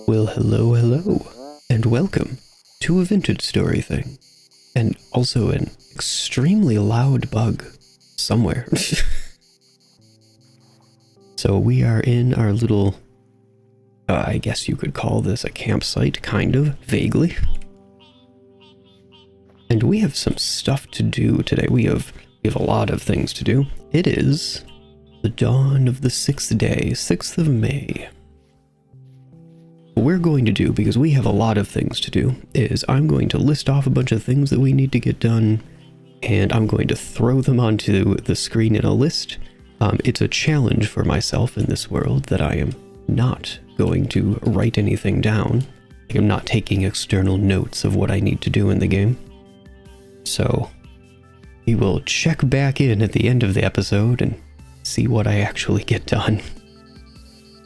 Well, hello, and welcome to a vintage story thing, and also an extremely loud bug somewhere. So we are in our little, I guess you could call this a campsite, kind of, vaguely. And we have some stuff to do today. We have a lot of things to do. It is the dawn of the 6th day, 6th of May. What we're going to do, because we have a lot of things to do, is I'm going to list off a bunch of things that we need to get done, and I'm going to throw them onto the screen in a list. It's a challenge for myself in this world that I am not going to write anything down. I'm not taking external notes of what I need to do in the game. So we will check back in at the end of the episode and see what I actually get done.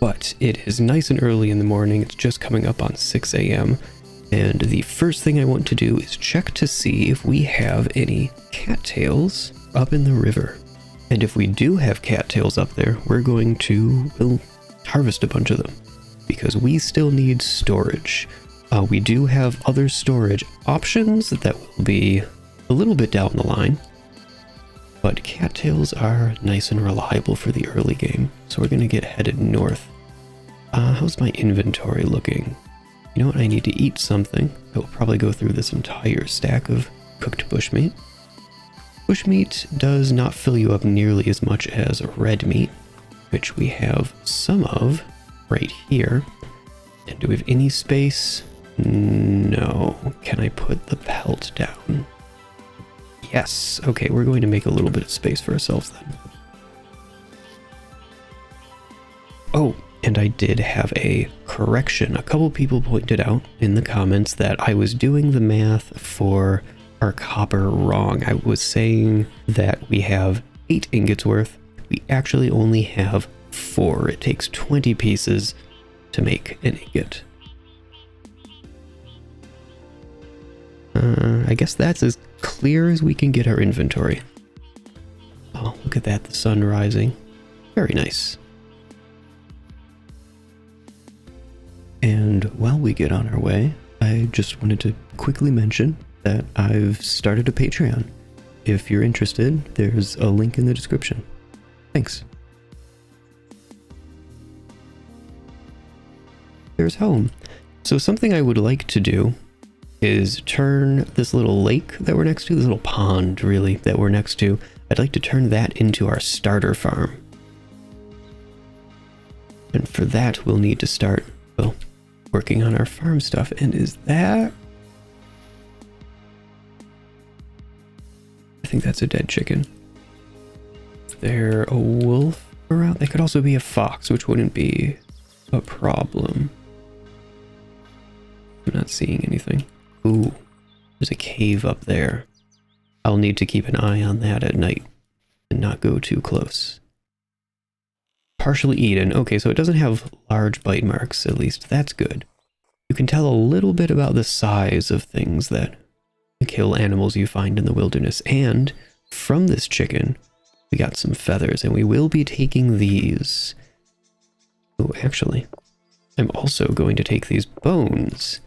But it is nice and early in the morning. It's just coming up on 6 a.m. And the first thing I want to do is check to see if we have any cattails up in the river. And if we do have cattails up there, we're going to, well, harvest a bunch of them, because we still need storage. We do have other storage options that will be a little bit down the line, but cattails are nice and reliable for the early game, so we're going to get headed north. How's my inventory looking? You know what, I need to eat something. I will probably go through this entire stack of cooked bushmeat. Bushmeat does not fill you up nearly as much as red meat, which we have some of right here. And do we have any space? No. Can I put the pelt down? Yes. Okay, we're going to make a little bit of space for ourselves then. Oh, and I did have a correction. A couple people pointed out in the comments that I was doing the math for our copper wrong. I was saying that we have 8 ingots worth. We actually only have 4. It takes 20 pieces to make an ingot. I guess that's as clear as we can get our inventory. Oh, look at that, the sun rising. Very nice. And while we get on our way, I just wanted to quickly mention that I've started a Patreon. If you're interested, there's a link in the description. Thanks. There's home. So something I would like to do is turn this little lake that we're next to, this little pond really that we're next to, I'd like to turn that into our starter farm. And for that we'll need to start, well, working on our farm stuff. And is that... I think that's a dead chicken. Is there a wolf around? They could also be a fox, which wouldn't be a problem. I'm not seeing anything. Ooh, there's a cave up there. I'll need to keep an eye on that at night and not go too close. Partially eaten. Okay, so it doesn't have large bite marks, at least. That's good. You can tell a little bit about the size of things that kill animals you find in the wilderness. And from this chicken, we got some feathers, and we will be taking these. Oh, actually, I'm also going to take these bones,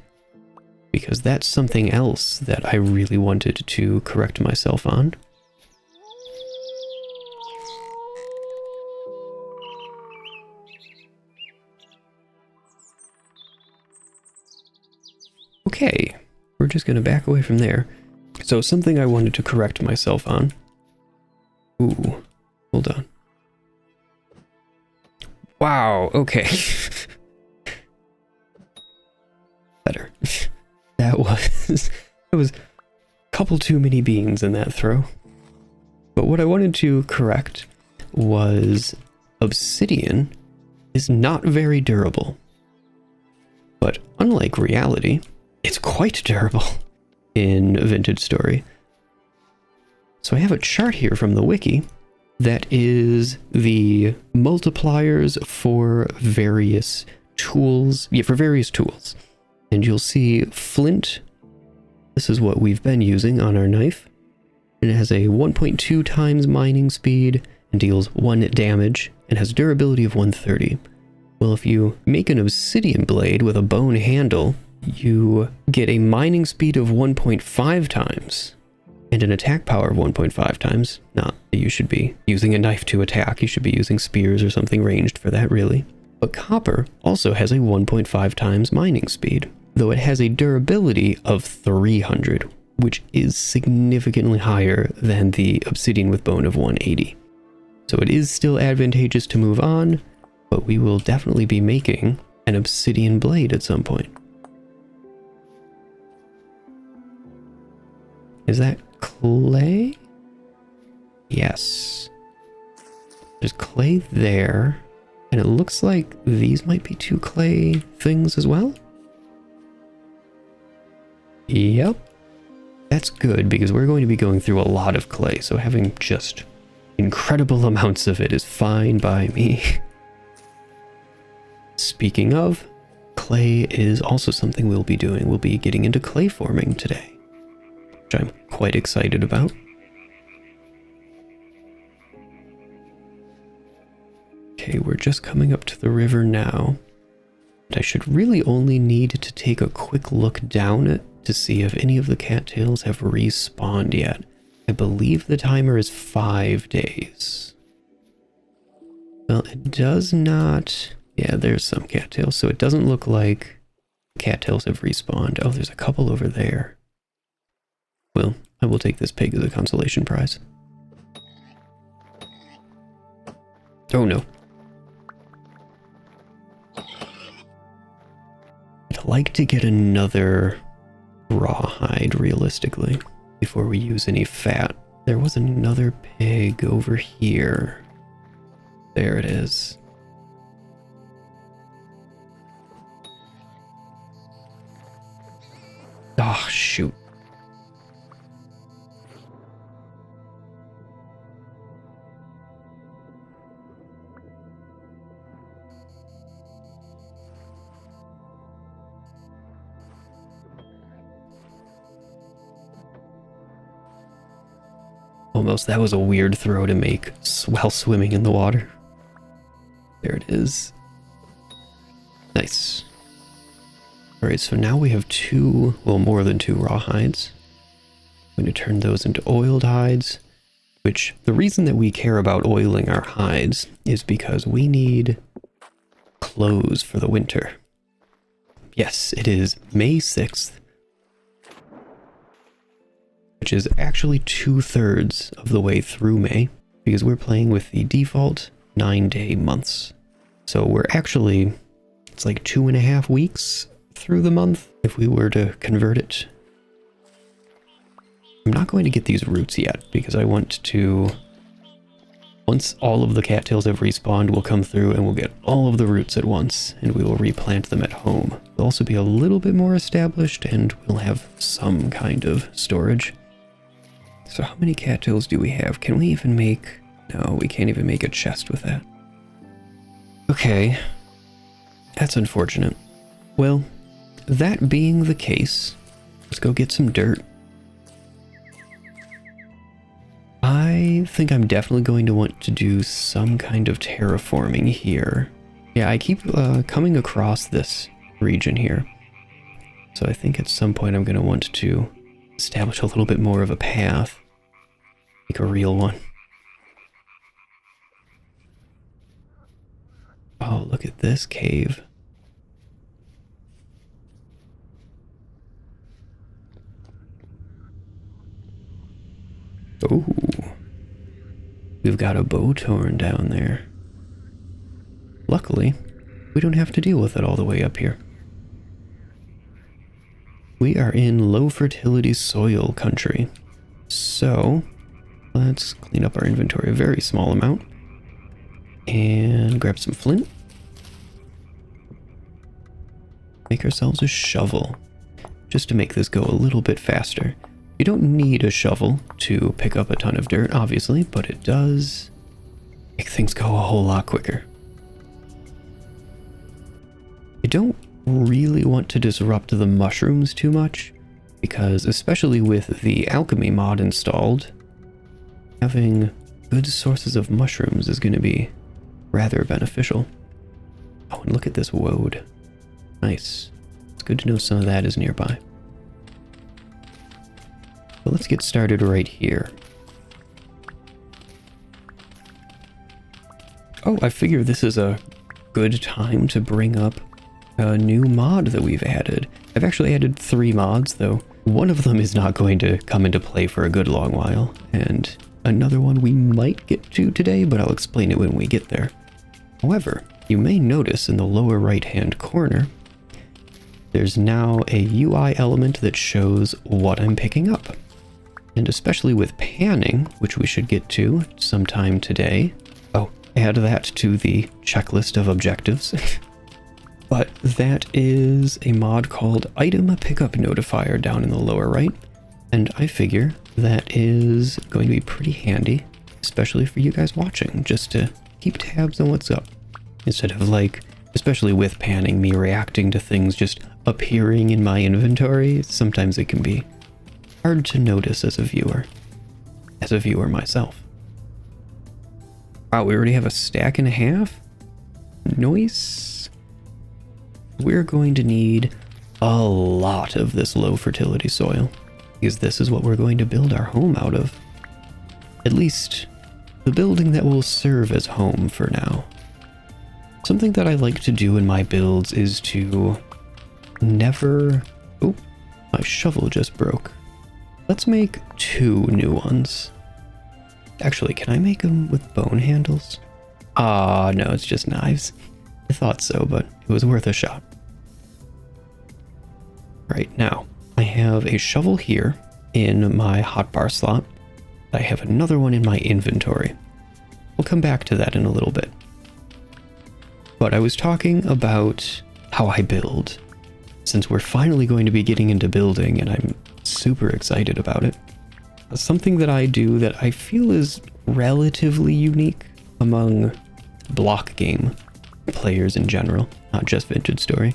because that's something else that I really wanted to correct myself on. Okay, we're just going to back away from there. So something I wanted to correct myself on. Ooh, hold on. Wow, okay. Better. That was a couple too many beans in that throw. But what I wanted to correct was obsidian is not very durable. But unlike reality, it's quite durable in Vintage Story. So I have a chart here from the wiki that is the multipliers for various tools. Yeah, for various tools. And you'll see flint. This is what we've been using on our knife. And it has a 1.2 times mining speed and deals 1 damage and has durability of 130. Well, if you make an obsidian blade with a bone handle, you get a mining speed of 1.5 times and an attack power of 1.5 times. Not that you should be using a knife to attack. You should be using spears or something ranged for that, really. But copper also has a 1.5 times mining speed, though it has a durability of 300, which is significantly higher than the obsidian with bone of 180. So it is still advantageous to move on, but we will definitely be making an obsidian blade at some point. Is that clay? Yes. There's clay there, and it looks like these might be 2 clay things as well. Yep. That's good, because we're going to be going through a lot of clay, so having just incredible amounts of it is fine by me. Speaking of, clay is also something we'll be doing. We'll be getting into clay forming today, which I'm quite excited about. Okay, we're just coming up to the river now. I should really only need to take a quick look down it to see if any of the cattails have respawned yet. I believe the timer is 5 days. Well, it does not... Yeah, there's some cattails, so it doesn't look like cattails have respawned. Oh, there's a couple over there. Well, I will take this pig as a consolation prize. Oh no. I'd like to get another rawhide, realistically, before we use any fat. There was another pig over here. There it is. Oh, shoot. Almost, that was a weird throw to make while swimming in the water. There it is. Nice. Alright, so now we have 2, well, more than 2 rawhides. I'm going to turn those into oiled hides, which the reason that we care about oiling our hides is because we need clothes for the winter. Yes, it is May 6th, which is actually 2/3 of the way through May, because we're playing with the default 9-day months. So we're actually, it's like 2.5 weeks through the month if we were to convert it. I'm not going to get these roots yet because I want to, once all of the cattails have respawned, we'll come through and we'll get all of the roots at once and we will replant them at home. They'll also be a little bit more established and we'll have some kind of storage. So how many cattails do we have? Can we even make, no, we can't even make a chest with that. Okay, that's unfortunate. Well, that being the case, let's go get some dirt. I think I'm definitely going to want to do some kind of terraforming here. Yeah, I keep coming across this region here. So I think at some point I'm going to want to establish a little bit more of a path. Like a real one. Oh, look at this cave. Oh, we've got a bow torn down there. Luckily, we don't have to deal with it all the way up here. We are in low fertility soil country. So, let's clean up our inventory a very small amount. And grab some flint. Make ourselves a shovel. Just to make this go a little bit faster. You don't need a shovel to pick up a ton of dirt, obviously, but it does make things go a whole lot quicker. I don't really want to disrupt the mushrooms too much, because especially with the alchemy mod installed, having good sources of mushrooms is going to be rather beneficial. Oh, and look at this woad. Nice. It's good to know some of that is nearby. But let's get started right here. Oh, I figure this is a good time to bring up a new mod that we've added. I've actually added 3 mods, though. One of them is not going to come into play for a good long while, and another one we might get to today, but I'll explain it when we get there. However, you may notice in the lower right-hand corner, there's now a UI element that shows what I'm picking up. And especially with panning, which we should get to sometime today. Oh, add that to the checklist of objectives. But that is a mod called Item Pickup Notifier down in the lower right. And I figure that is going to be pretty handy, especially for you guys watching, just to keep tabs on what's up. Instead of, like, especially with panning, me reacting to things just appearing in my inventory, sometimes it can be hard to notice as a viewer myself. Wow, we already have a stack and a half? Nice. We're going to need a lot of this low fertility soil, because this is what we're going to build our home out of. At least, the building that will serve as home for now. Something that I like to do in my builds is to never... Oh, my shovel just broke. Let's make 2 new ones. Actually, can I make them with bone handles? Ah, no, it's just knives. I thought so, but it was worth a shot. Right, now, I have a shovel here in my hotbar slot. I have another one in my inventory. We'll come back to that in a little bit. But I was talking about how I build, since we're finally going to be getting into building, and I'm super excited about it. Something that I do that I feel is relatively unique among block game players in general, not just Vintage Story,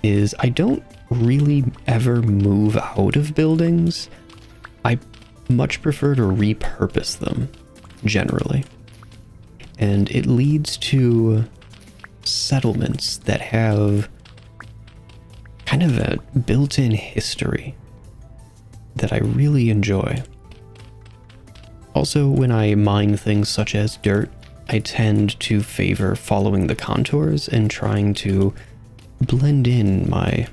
is I don't really ever move out of buildings. I much prefer to repurpose them, generally. And it leads to settlements that have kind of a built-in history that I really enjoy. Also, when I mine things such as dirt, I tend to favor following the contours and trying to blend in my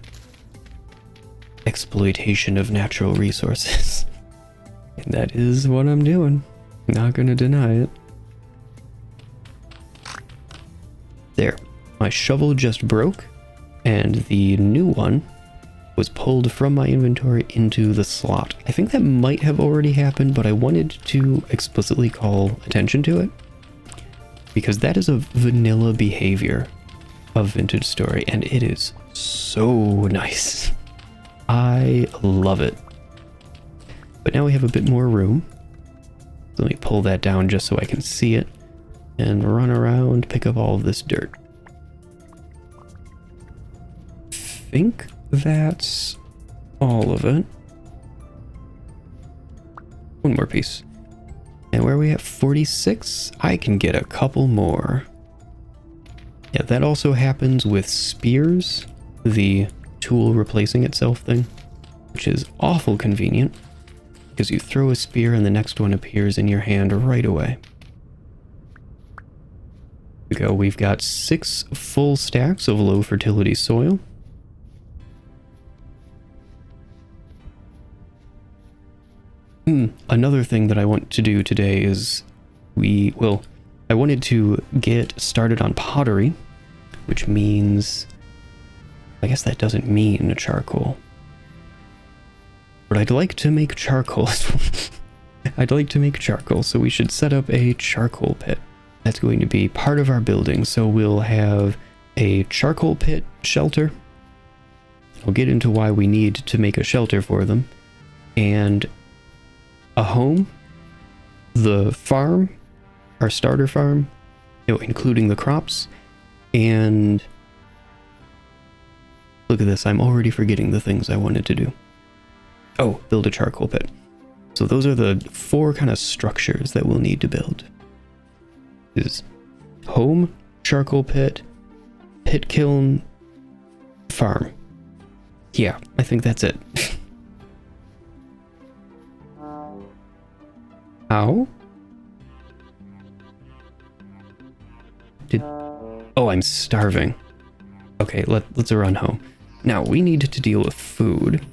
exploitation of natural resources. And that is what I'm doing. Not gonna deny it. There. My shovel just broke, and the new one was pulled from my inventory into the slot. I think that might have already happened, but I wanted to explicitly call attention to it, because that is a vanilla behavior of Vintage Story, and it is so nice. I love it. But now we have a bit more room. So let me pull that down just so I can see it and run around, pick up all of this dirt. I think that's all of it. One more piece. And where are we at? 46? I can get a couple more. Yeah, that also happens with spears, the tool replacing itself thing, which is awful convenient because you throw a spear and the next one appears in your hand right away. Here we go. We've got 6 full stacks of low fertility soil. Another thing that I want to do today is I wanted to get started on pottery, which means, I guess that doesn't mean charcoal. But I'd like to make charcoal. I'd like to make charcoal, so we should set up a charcoal pit. That's going to be part of our building, so we'll have a charcoal pit shelter. I'll get into why we need to make a shelter for them. And a home, the farm, our starter farm, including the crops, and look at this, I'm already forgetting the things I wanted to do. Oh, build a charcoal pit. So those are the 4 kind of structures that we'll need to build. Is home, charcoal pit, pit kiln farm. Yeah, I think that's it. How? Oh, I'm starving. Okay, let's run home. Now, we need to deal with food.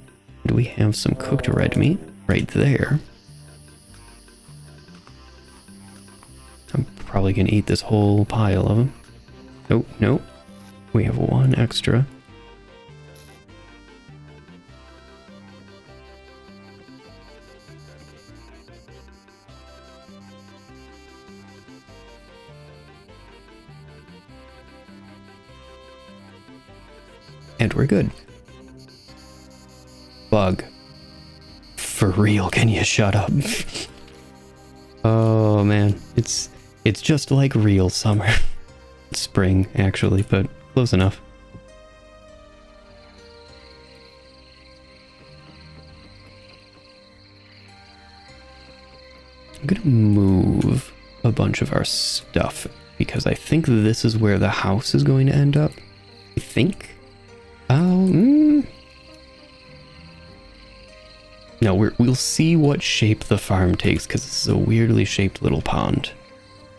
Do we have some cooked red meat right there? I'm probably gonna eat this whole pile of them. Nope, nope. We have one extra. And we're good. Bug. For real, can you shut up? Oh man, it's just like real summer. Spring, actually, but close enough. I'm gonna move a bunch of our stuff because I think this is where the house is going to end up. I think. No, we'll see what shape the farm takes because this is a weirdly shaped little pond.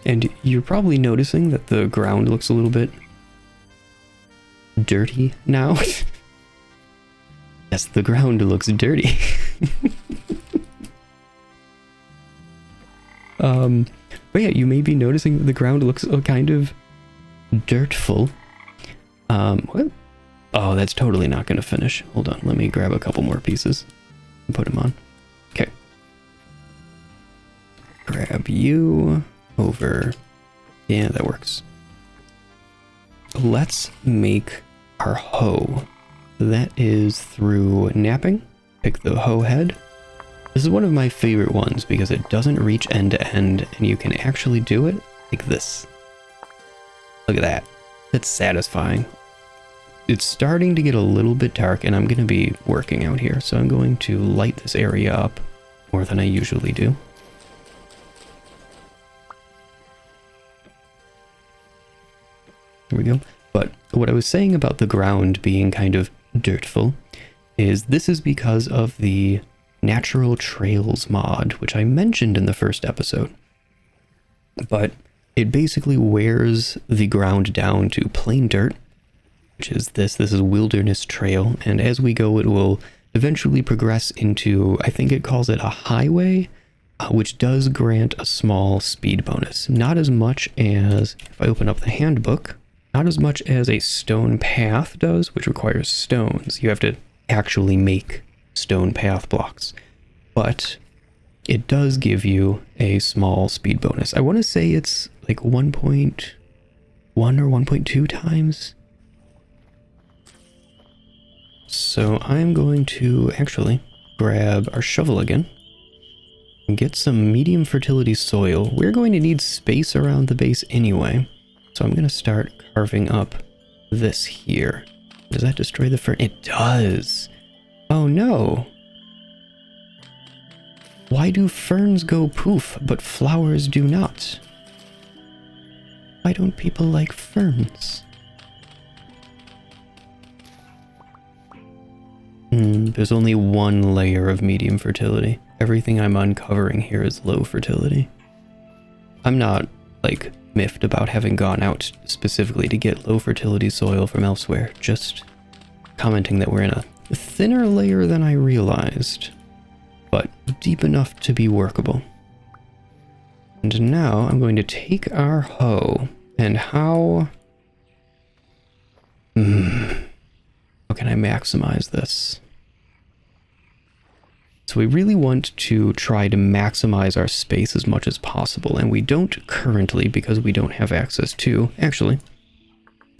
And you're probably noticing that the ground looks a little bit dirty now. Yes, the ground looks dirty. But yeah, you may be noticing that the ground looks kind of dirtful. What? Oh, that's totally not going to finish. Hold on, let me grab a couple more pieces and put them on. Okay. Grab you over. Yeah, that works. Let's make our hoe. That is through napping. Pick the hoe head. This is one of my favorite ones because it doesn't reach end to end and you can actually do it like this. Look at that. That's satisfying. It's starting to get a little bit dark and I'm going to be working out here. So I'm going to light this area up more than I usually do. There we go. But what I was saying about the ground being kind of dirtful is this is because of the natural trails mod, which I mentioned in the first episode. But it basically wears the ground down to plain dirt, which is this is wilderness trail. And as we go, it will eventually progress into, I think it calls it a highway, which does grant a small speed bonus. Not as much as, if I open up the handbook, not as much as a stone path does, which requires stones. You have to actually make stone path blocks. But it does give you a small speed bonus. I want to say it's like 1.1 or 1.2 times. So I'm going to actually grab our shovel again and get some medium fertility soil. We're going to need space around the base anyway. So I'm going to start carving up this here. Does that destroy the fern? It does. Oh no. Why do ferns go poof, but flowers do not? Why don't people like ferns? There's only one layer of medium fertility. Everything I'm uncovering here is low fertility. I'm not, like, miffed about having gone out specifically to get low fertility soil from elsewhere. Just commenting that we're in a thinner layer than I realized, but deep enough to be workable. And now I'm going to take our hoe and how can I maximize this? So we really want to try to maximize our space as much as possible, and we don't currently because we don't have access to. Actually,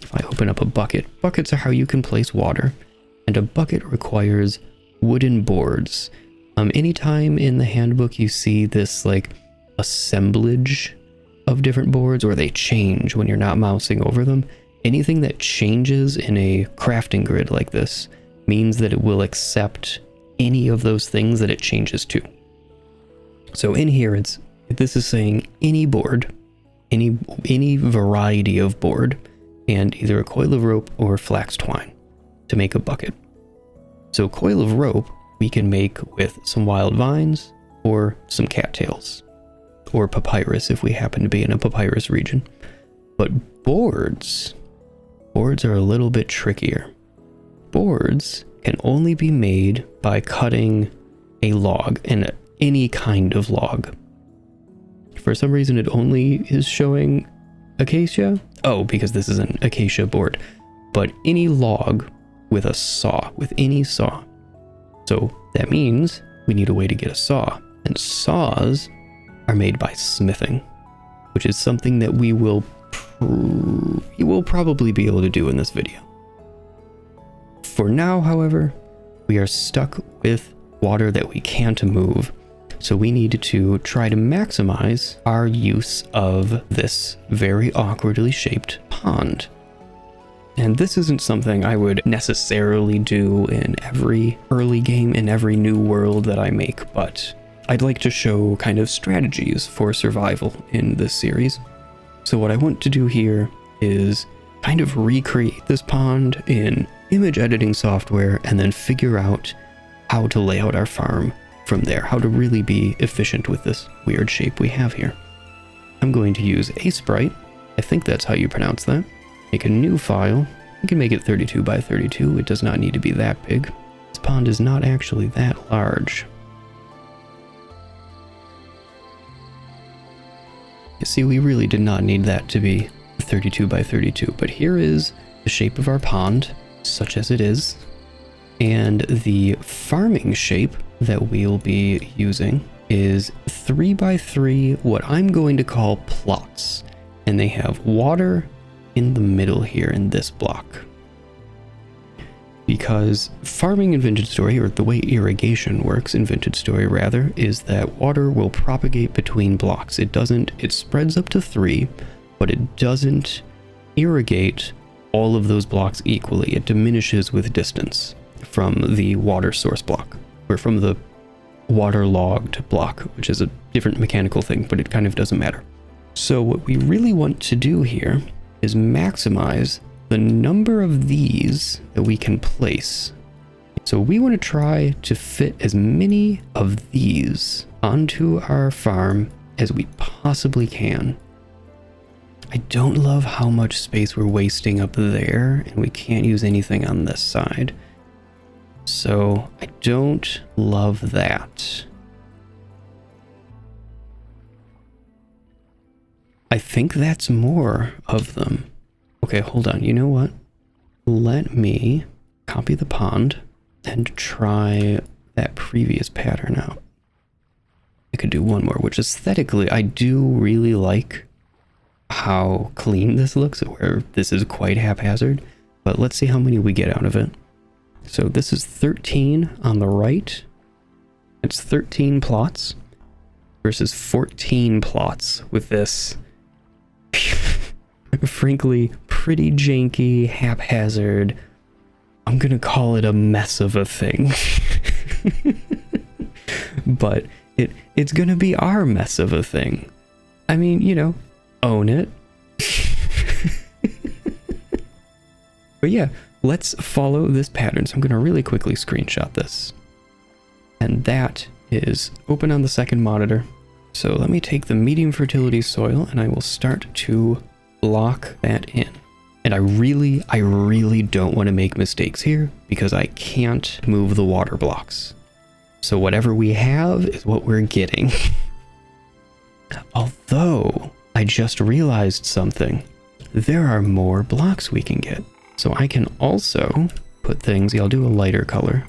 if I open up a bucket, buckets are how you can place water, and a bucket requires wooden boards. Anytime in the handbook you see this like assemblage of different boards, or they change when you're not mousing over them, anything that changes in a crafting grid like this means that it will accept any of those things that it changes to. So in here, this is saying any board, any variety of board and either a coil of rope or flax twine to make a bucket. So coil of rope we can make with some wild vines or some cattails, or papyrus if we happen to be in a papyrus region. But boards are a little bit trickier. Boards can only be made by cutting a log, and any kind of log. For some reason it only is showing acacia. Oh, because this is an acacia board. But any log with a saw, with any saw. So that means we need a way to get a saw. And saws are made by smithing, which is something that you will probably be able to do in this video. For now, however, we are stuck with water that we can't move. So we need to try to maximize our use of this very awkwardly shaped pond. And this isn't something I would necessarily do in every early game, in every new world that I make, but I'd like to show kind of strategies for survival in this series. So what I want to do here is kind of recreate this pond in image editing software and then figure out how to lay out our farm from there, how to really be efficient with this weird shape we have here. I'm going to use a sprite. I think that's how you pronounce that. Make a new file. You can make it 32 by 32. It does not need to be that big. This pond is not actually that large. You see, we really did not need that to be 32 by 32, but here is the shape of our pond, such as it is. And the farming shape that we'll be using is 3 by 3, what I'm going to call plots. And they have water in the middle here in this block. Because farming in Vintage Story, or the way irrigation works in Vintage Story rather, is that water will propagate between blocks. It spreads up to 3, but it doesn't irrigate all of those blocks equally. It diminishes with distance from the water source block, or from the waterlogged block, which is a different mechanical thing, but it kind of doesn't matter. So what we really want to do here is maximize the number of these that we can place. So we want to try to fit as many of these onto our farm as we possibly can. I don't love how much space we're wasting up there, and we can't use anything on this side. So I don't love that. I think that's more of them. Okay, hold on. You know what? Let me copy the pond and try that previous pattern out. I could do one more, which aesthetically, I do really like how clean this looks, where this is quite haphazard. But let's see how many we get out of it. So this is 13 on the right. It's 13 plots versus 14 plots with this frankly pretty janky, haphazard, I'm gonna call it a mess of a thing. But it's gonna be our mess of a thing. I mean, you know, own it. But yeah, let's follow this pattern. So I'm gonna really quickly screenshot this. And that is open on the second monitor. So let me take the medium fertility soil and I will start to block that in. And I really don't want to make mistakes here because I can't move the water blocks. So whatever we have is what we're getting. Although I just realized something. There are more blocks we can get. So I can also put things, yeah, I'll do a lighter color.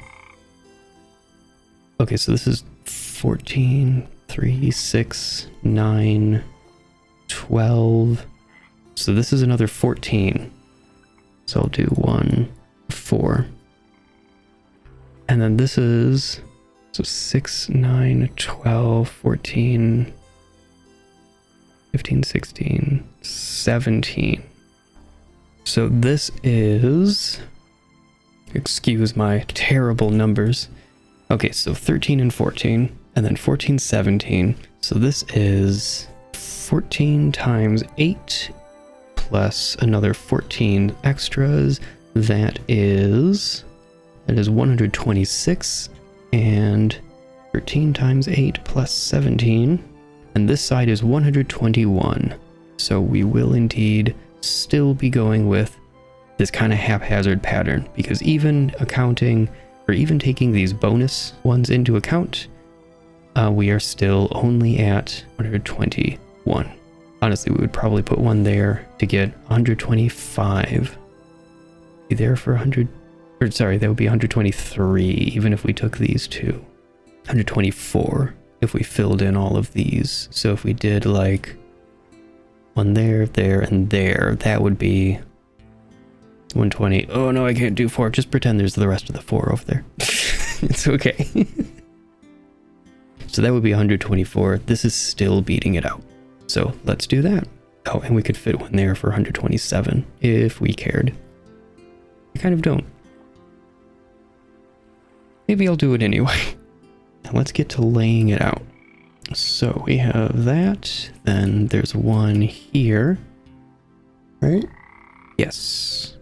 Okay, so this is 14, 3, 6, 9, 12. So this is another 14. So I'll do 1, 4. And then this is, so 6, 9, 12, 14, 15, 16, 17. So this is, excuse my terrible numbers. Okay, so 13 and 14, and then 14, 17. So this is 14 times 8 plus another 14 extras. That is 126, and 13 times 8 plus 17. And this side is 121. So we will indeed still be going with this kind of haphazard pattern, because even accounting, or even taking these bonus ones into account, we are still only at 121. Honestly, we would probably put one there to get 125. Be there for 100, or sorry, that would be 123 even if we took these two. 124 if we filled in all of these. So if we did like one there, there, and there, that would be 120. Oh no, I can't do 4. Just pretend there's the rest of the 4 over there. It's okay. So that would be 124. This is still beating it out. So let's do that. Oh, and we could fit one there for 127 if we cared. I kind of don't. Maybe I'll do it anyway. Now let's get to laying it out. So we have that. Then there's one here. Right? Yes.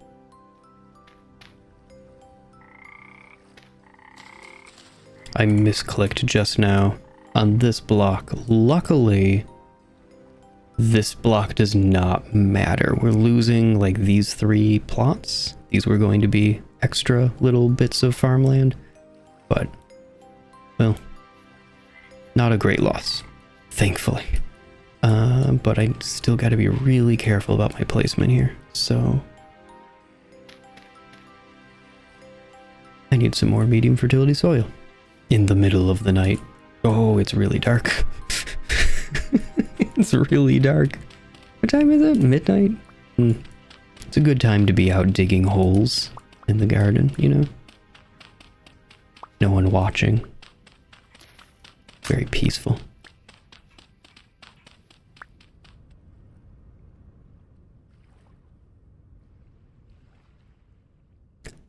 I misclicked just now on this block. Luckily, this block does not matter. We're losing like these 3 plots. These were going to be extra little bits of farmland, but, well, not a great loss, thankfully. But I still got to be really careful about my placement here. So I need some more medium fertility soil in the middle of the night. Oh, it's really dark. It's really dark. What time is it? Midnight? It's a good time to be out digging holes in the garden, you know? No one watching. Very peaceful.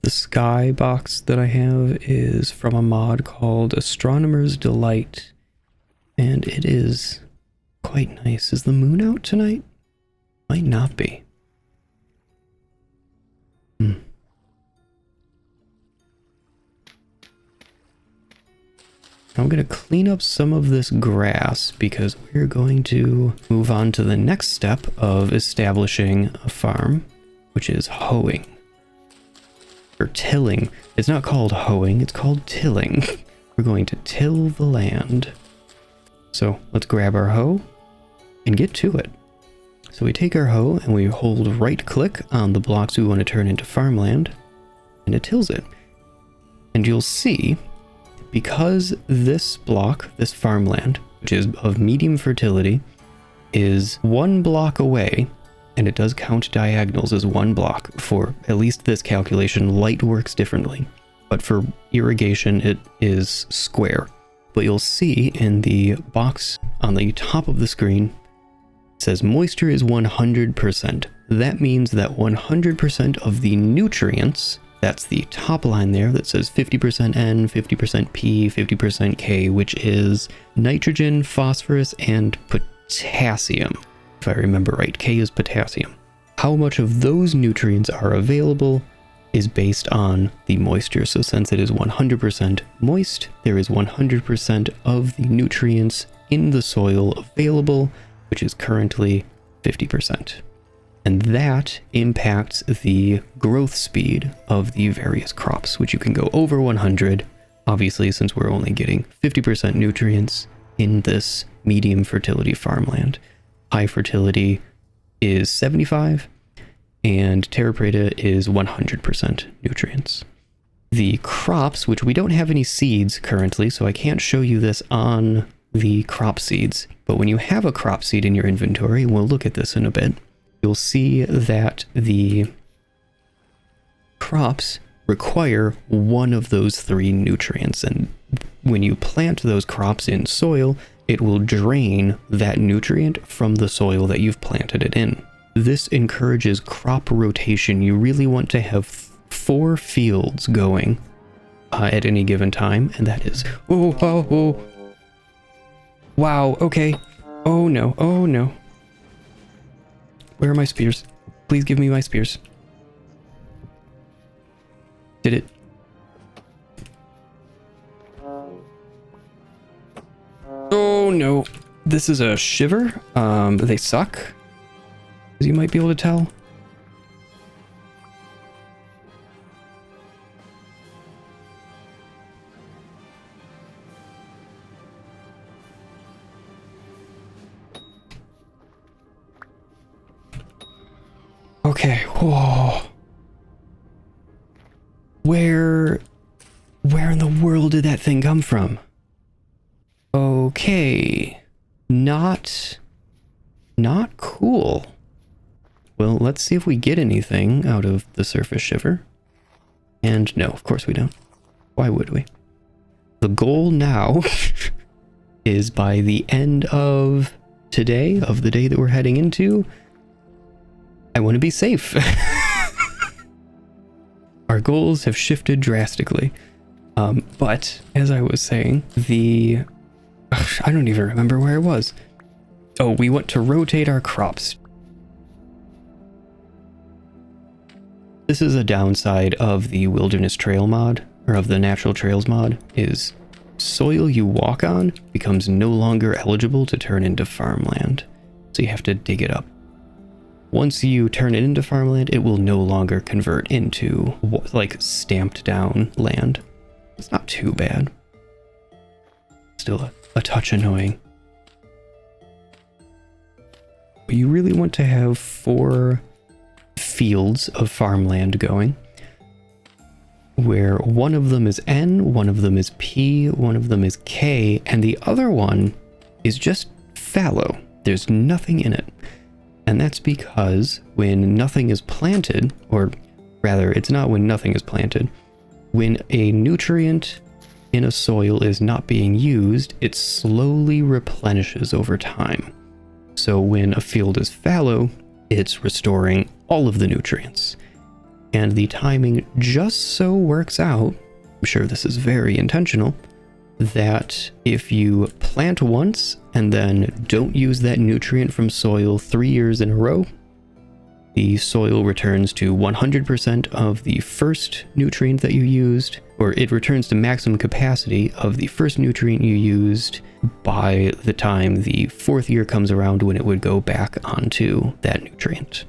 The sky box that I have is from a mod called Astronomer's Delight, and it is quite nice. Is the moon out tonight? Might not be. I'm going to clean up some of this grass because we're going to move on to the next step of establishing a farm, which is hoeing. Or tilling. It's not called hoeing, it's called tilling. We're going to till the land. So let's grab our hoe and get to it. So we take our hoe and we hold right click on the blocks we want to turn into farmland, and it tills it. And you'll see, because this block, this farmland, which is of medium fertility, is 1 block away, and it does count diagonals as 1 block for at least this calculation. Light works differently, but for irrigation it is square. But you'll see in the box on the top of the screen, it says moisture is 100%. That means that 100% of the nutrients, that's the top line there that says 50% N, 50% P, 50% K, which is nitrogen, phosphorus, and potassium. If I remember right, K is potassium. How much of those nutrients are available is based on the moisture. So since it is 100% moist, there is 100% of the nutrients in the soil available, which is currently 50%. And that impacts the growth speed of the various crops, which you can go over 100, obviously, since we're only getting 50% nutrients in this medium fertility farmland. High fertility is 75, and Terra Preta is 100% nutrients. The crops, which we don't have any seeds currently, so I can't show you this on the crop seeds, but when you have a crop seed in your inventory, we'll look at this in a bit, you'll see that the crops require one of those 3 nutrients, and when you plant those crops in soil, it will drain that nutrient from the soil that you've planted it in. This encourages crop rotation. You really want to have 4 fields going at any given time, and that is... Oh. Wow, okay. Oh no. Where are my spears? Please give me my spears. Did it? Oh no. This is a shiver. They suck, as you might be able to tell. Okay, whoa. Where in the world did that thing come from? Okay. Not cool. Well, let's see if we get anything out of the surface shiver. And no, of course we don't. Why would we? The goal now is by the end of today, of the day that we're heading into, I want to be safe. Our goals have shifted drastically. But as I was saying, I don't even remember where it was. Oh, we want to rotate our crops. This is a downside of the wilderness trail mod, or of the natural trails mod, is soil you walk on becomes no longer eligible to turn into farmland. So you have to dig it up. Once you turn it into farmland, it will no longer convert into like stamped down land. It's not too bad. Still a touch annoying. But you really want to have 4 fields of farmland going, where one of them is N, one of them is P, one of them is K, and the other one is just fallow. There's nothing in it. And that's because when nothing is planted, or rather, it's not when nothing is planted, when a nutrient in a soil is not being used, it slowly replenishes over time. So when a field is fallow, it's restoring all of the nutrients. And the timing just so works out, I'm sure this is very intentional, that if you plant once and then don't use that nutrient from soil 3 years in a row, the soil returns to 100% of the first nutrient that you used, or it returns to maximum capacity of the first nutrient you used by the time the 4th year comes around, when it would go back onto that nutrient.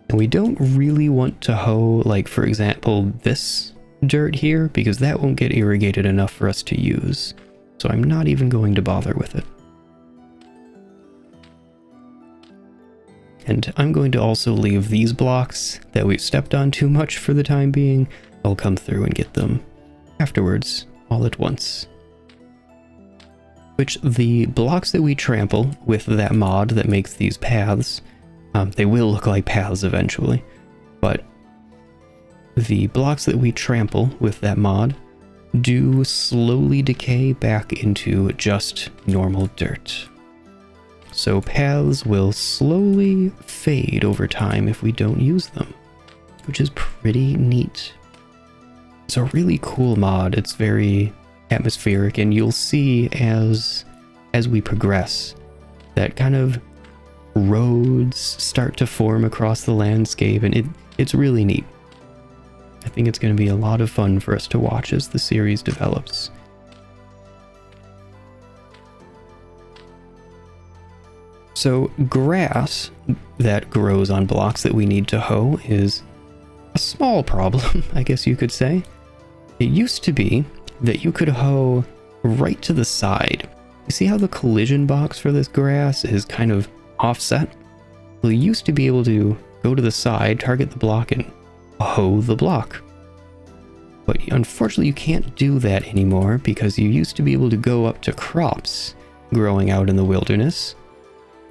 And we don't really want to hoe, like, for example, this dirt here, because that won't get irrigated enough for us to use. So I'm not even going to bother with it. And I'm going to also leave these blocks that we've stepped on too much for the time being. I'll come through and get them afterwards, all at once. Which, the blocks that we trample with that mod that makes these paths, they will look like paths eventually, but the blocks that we trample with that mod do slowly decay back into just normal dirt. So paths will slowly fade over time if we don't use them, which is pretty neat. It's a really cool mod. It's very atmospheric, and you'll see as we progress that kind of roads start to form across the landscape, and it's really neat. I think it's going to be a lot of fun for us to watch as the series develops. So grass that grows on blocks that we need to hoe is a small problem, I guess you could say. It used to be that you could hoe right to the side. You see how the collision box for this grass is kind of offset? Well, you used to be able to go to the side, target the block, and hoe the block. But unfortunately you can't do that anymore, because you used to be able to go up to crops growing out in the wilderness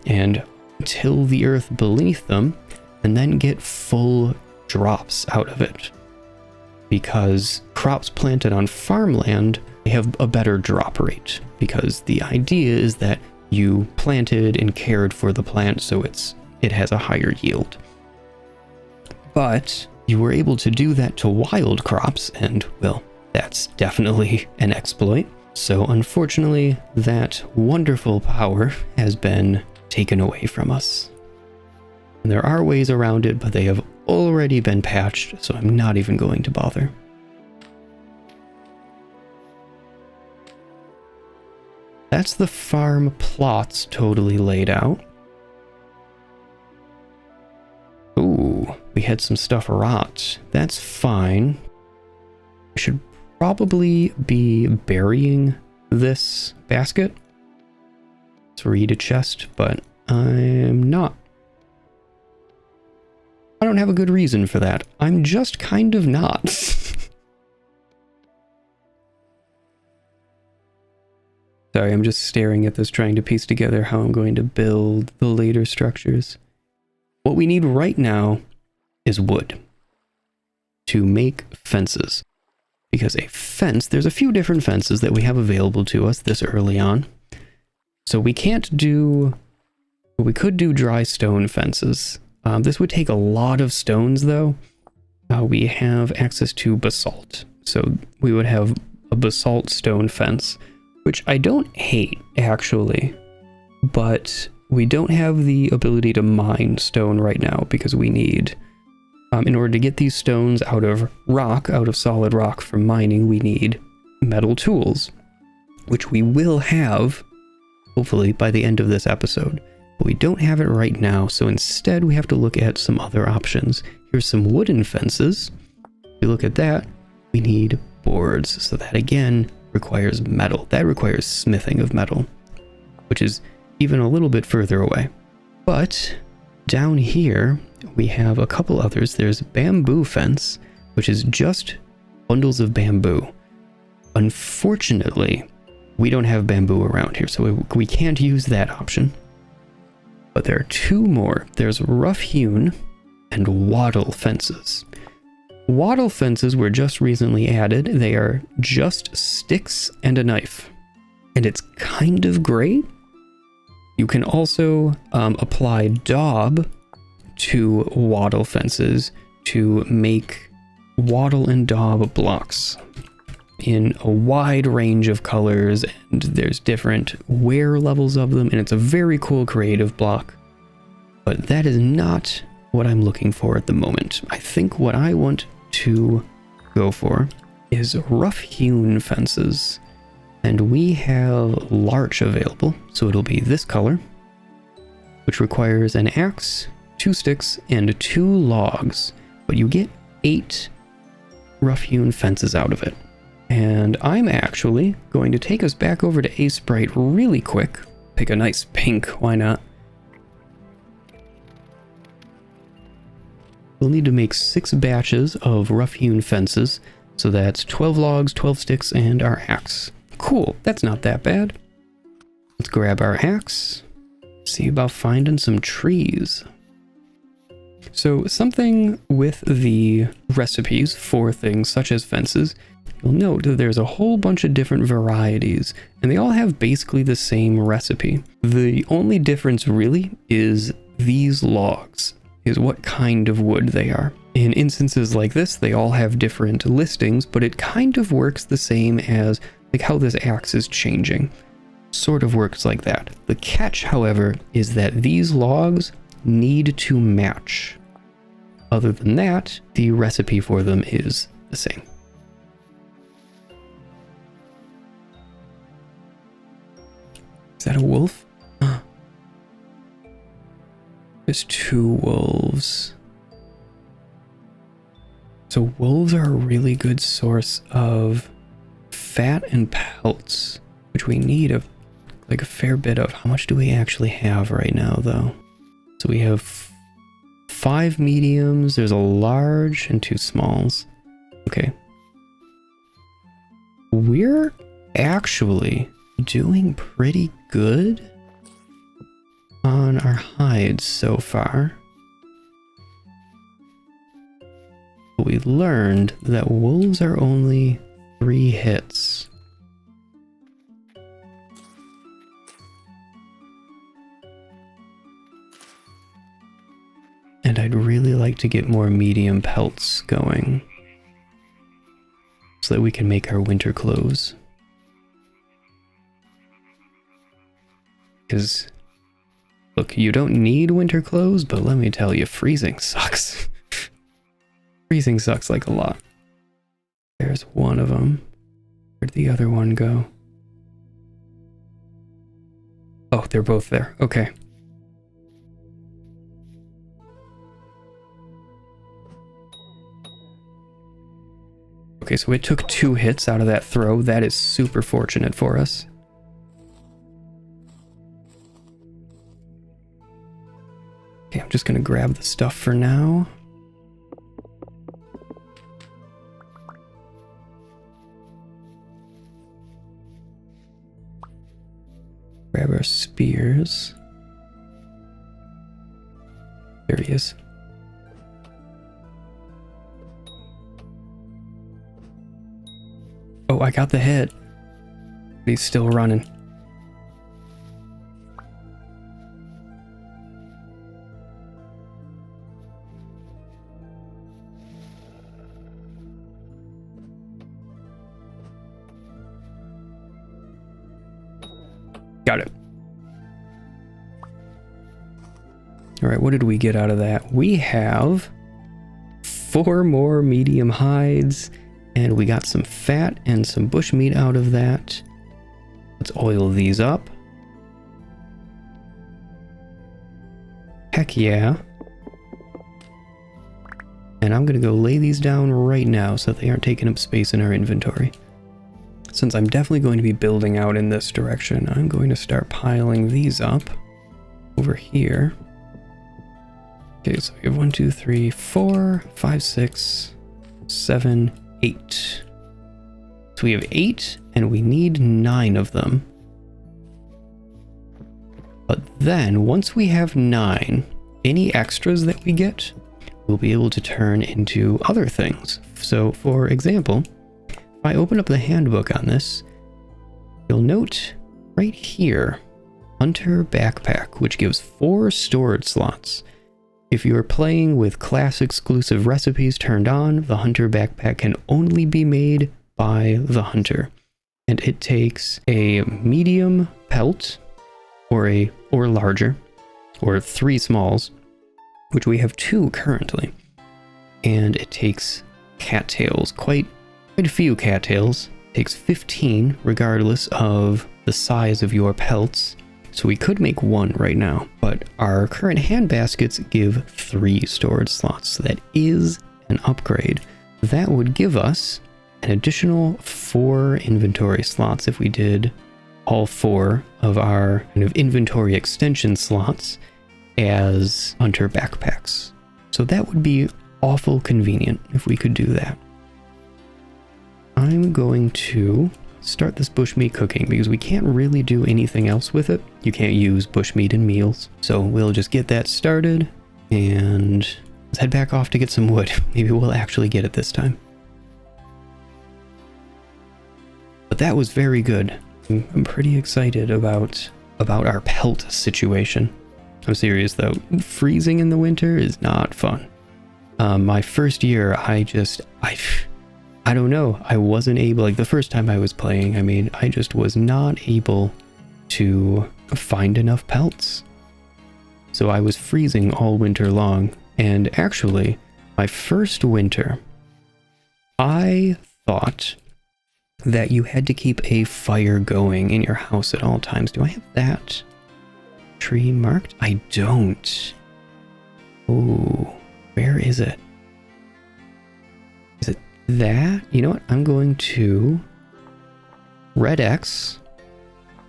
and till the earth beneath them, and then get full drops out of it. Because crops planted on farmland, they have a better drop rate, because the idea is that you planted and cared for the plant, so it has a higher yield. But you were able to do that to wild crops, and well, that's definitely an exploit. So unfortunately, that wonderful power has been taken away from us. And there are ways around it, but they have already been patched, so I'm not even going to bother. That's the farm plots totally laid out. Ooh, we had some stuff rot. That's fine. I should probably be burying this basket. Let's read a chest, but I'm not. I don't have a good reason for that. I'm just kind of not. Sorry, I'm just staring at this, trying to piece together how I'm going to build the later structures. What we need right now is wood to make fences. Because a fence, there's a few different fences that we have available to us this early on. So we can't do, we could do dry stone fences. This would take a lot of stones though. We have access to basalt. So we would have a basalt stone fence, which I don't hate actually, but we don't have the ability to mine stone right now because we need, in order to get these stones out of rock, out of solid rock for mining, we need metal tools, which we will have, hopefully, by the end of this episode. But we don't have it right now, so instead we have to look at some other options. Here's some wooden fences. If we look at that, we need boards, so that again requires metal. That requires smithing of metal, which is even a little bit further away. But down here, we have a couple others. There's bamboo fence, which is just bundles of bamboo. Unfortunately, we don't have bamboo around here, so we can't use that option. But there are two more. There's rough-hewn and wattle fences. Wattle fences were just recently added. They are just sticks and a knife. And it's kind of great. You can also apply daub to wattle fences to make wattle and daub blocks in a wide range of colors, and there's different wear levels of them, and it's a very cool creative block. But that is not what I'm looking for at the moment. I think what I want to go for is rough-hewn fences. And we have larch available, so it'll be this color, which requires an axe, 2 sticks, and 2 logs. But you get 8 rough-hewn fences out of it. And I'm actually going to take us back over to A-Sprite really quick. Pick a nice pink, why not? We'll need to make 6 batches of rough-hewn fences, so that's 12 logs, 12 sticks, and our axe. Cool, that's not that bad. Let's grab our axe, see about finding some trees. So something with the recipes for things such as fences, you'll note that there's a whole bunch of different varieties, and they all have basically the same recipe. The only difference really is these logs, is what kind of wood they are. In instances like this, they all have different listings, but it kind of works the same as like how this axe is changing. Sort of works like that. The catch, however, is that these logs need to match. Other than that, the recipe for them is the same. Is that a wolf? There's 2 wolves. So wolves are a really good source of fat and pelts, which we need a fair bit of. How much do we actually have right now, though? So we have 5 mediums, there's a large, and 2 smalls. Okay. We're actually doing pretty good on our hides so far. We learned that wolves are only 3 hits. And I'd really like to get more medium pelts going so that we can make our winter clothes. Because Look, you don't need winter clothes, but let me tell you, freezing sucks. Freezing sucks like a lot. There's one of them. Where'd the other one go? Oh, they're both there. Okay. Okay, so it took 2 hits out of that throw. That is super fortunate for us. Okay, I'm just gonna grab the stuff for now. Grab our spears. There he is. Oh, I got the hit. He's still running. Got it. All right, what did we get out of that? We have 4 more medium hides, and we got some fat and some bushmeat out of that. Let's oil these up. Heck yeah. And I'm gonna go lay these down right now so that they aren't taking up space in our inventory. Since I'm definitely going to be building out in this direction, I'm going to start piling these up over here. Okay, so we have 1, 2, 3, 4, 5, 6, 7, 8. So we have 8, and we need 9 of them. But then, once we have 9, any extras that we get, we'll be able to turn into other things. So, for example, if I open up the handbook on this, you'll note right here, Hunter Backpack, which gives 4 storage slots. If you are playing with class exclusive recipes turned on, the Hunter Backpack can only be made by the Hunter. And it takes a medium pelt, or larger, or 3 smalls, which we have 2 currently. And it takes cattails, quite a few cattails. It takes 15 regardless of the size of your pelts. So we could make 1 right now, but our current hand baskets give 3 storage slots. So that is an upgrade. That would give us an additional 4 inventory slots if we did all 4 of our kind of inventory extension slots as Hunter backpacks. So that would be awful convenient if we could do that. I'm going to start this bushmeat cooking because we can't really do anything else with it. You can't use bushmeat in meals. So we'll just get that started and let's head back off to get some wood. Maybe we'll actually get it this time. But that was very good. I'm pretty excited about our pelt situation. I'm serious though. Freezing in the winter is not fun. My first year, I don't know. I wasn't able, like the first time I was playing, I mean, I just was not able to find enough pelts. So I was freezing all winter long. And actually, my first winter, I thought that you had to keep a fire going in your house at all times. Do I have that tree marked? I don't. Oh, where is it? Is it that? You know what? I'm going to red X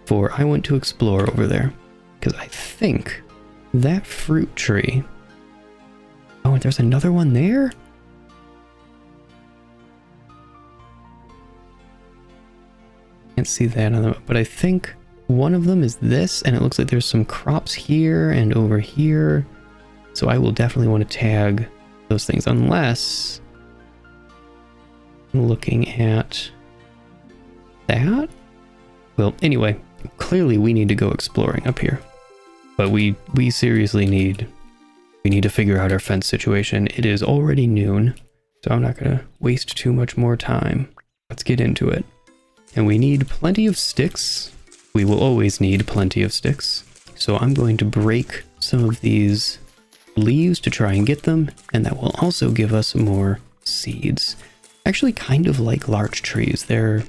for I want to explore over there. Because I think that fruit tree... Oh, and there's another one there? Can't see that on the... But I think one of them is this, and it looks like there's some crops here and over here. So I will definitely want to tag those things, unless I'm looking at that. Well, anyway, clearly we need to go exploring up here. But we seriously need to figure out our fence situation. It is already noon, so I'm not going to waste too much more time. Let's get into it. And we need plenty of sticks. We will always need plenty of sticks. So I'm going to break some of these leaves to try and get them, and that will also give us more seeds. Actually, kind of like larch trees. They're...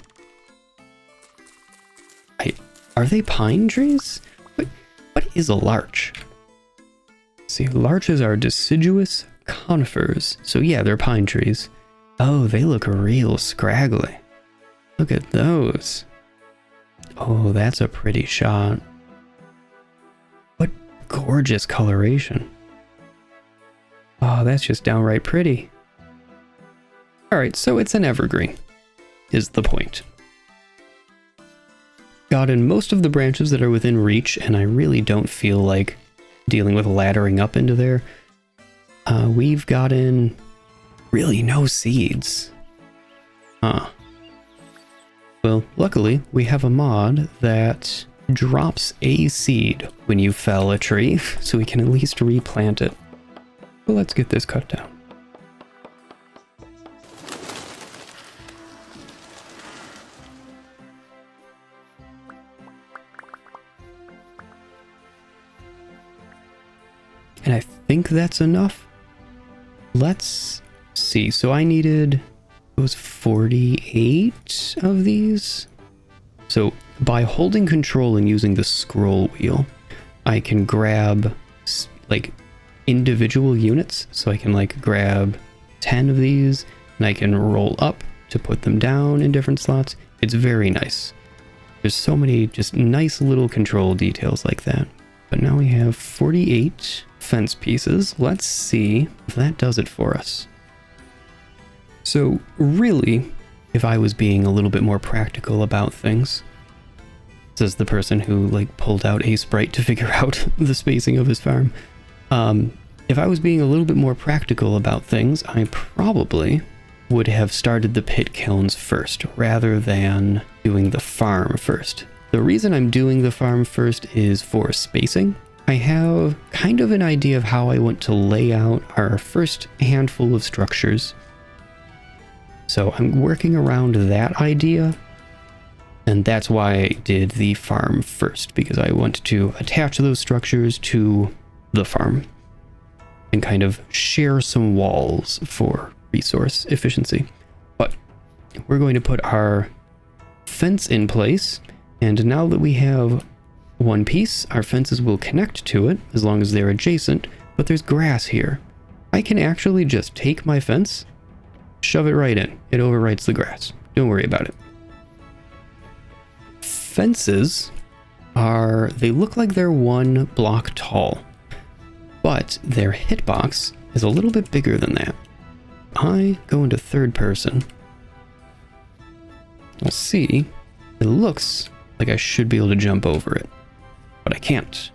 Are they pine trees? What is a larch? See, larches are deciduous conifers. So yeah, they're pine trees. Oh, they look real scraggly. Look at those. Oh, that's a pretty shot. What gorgeous coloration. Oh, that's just downright pretty. Alright, so it's an evergreen, is the point. Got in most of the branches that are within reach, and I really don't feel like dealing with laddering up into there. We've got in really no seeds. Well, luckily, we have a mod that drops a seed when you fell a tree, so we can at least replant it. But let's get this cut down. And I think that's enough. Let's see. So I needed, it was 48 of these. So by holding control and using the scroll wheel, I can grab like individual units. So I can like grab 10 of these and I can roll up to put them down in different slots. It's very nice. There's so many just nice little control details like that. But now we have 48 fence pieces. Let's see if that does it for us. So really, if I was being a little bit more practical about things, says the person who like pulled out a sprite to figure out the spacing of his farm. If I was being a little bit more practical about things, I probably would have started the pit kilns first rather than doing the farm first. The reason I'm doing the farm first is for spacing. I have kind of an idea of how I want to lay out our first handful of structures. So I'm working around that idea, and that's why I did the farm first, because I want to attach those structures to the farm and kind of share some walls for resource efficiency. But we're going to put our fence in place, and now that we have one piece, our fences will connect to it as long as they're adjacent, but there's grass here. I can actually just take my fence, shove it right in. It overwrites the grass. Don't worry about it. Fences are, they look like they're 1 block tall, but their hitbox is a little bit bigger than that. I go into third person. We'll see. It looks like I should be able to jump over it, but I can't.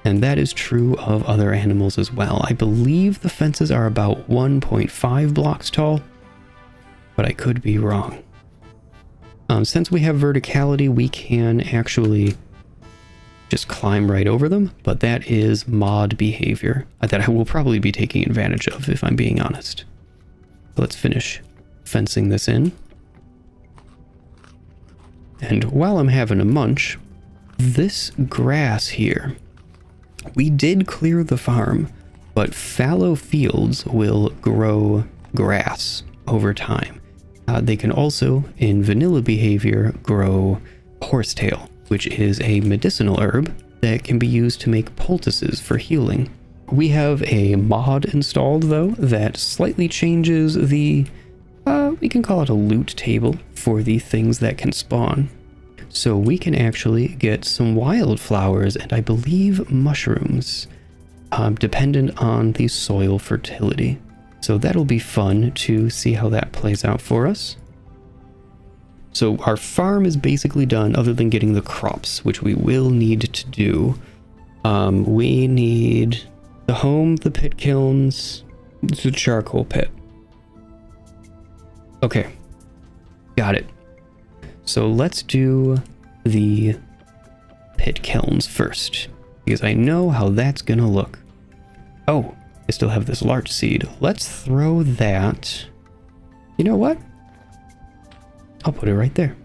And that is true of other animals as well. I believe the fences are about 1.5 blocks tall, but I could be wrong. Since we have verticality, we can actually just climb right over them, but that is mod behavior that I will probably be taking advantage of, if I'm being honest. Let's finish fencing this in. And while I'm having a munch, this grass here, we did clear the farm, but fallow fields will grow grass over time. They can also, in vanilla behavior, grow horsetail, which is a medicinal herb that can be used to make poultices for healing. We have a mod installed, though, that slightly changes the, we can call it a loot table for the things that can spawn. So we can actually get some wildflowers and I believe mushrooms, dependent on the soil fertility. So that'll be fun to see how that plays out for us. So our farm is basically done other than getting the crops, which we will need to do. We need the home, the pit kilns, the charcoal pit. Okay, got it. So let's do the pit kilns first, because I know how that's gonna look. Oh, I still have this larch seed. Let's throw that. You know what? I'll put it right there.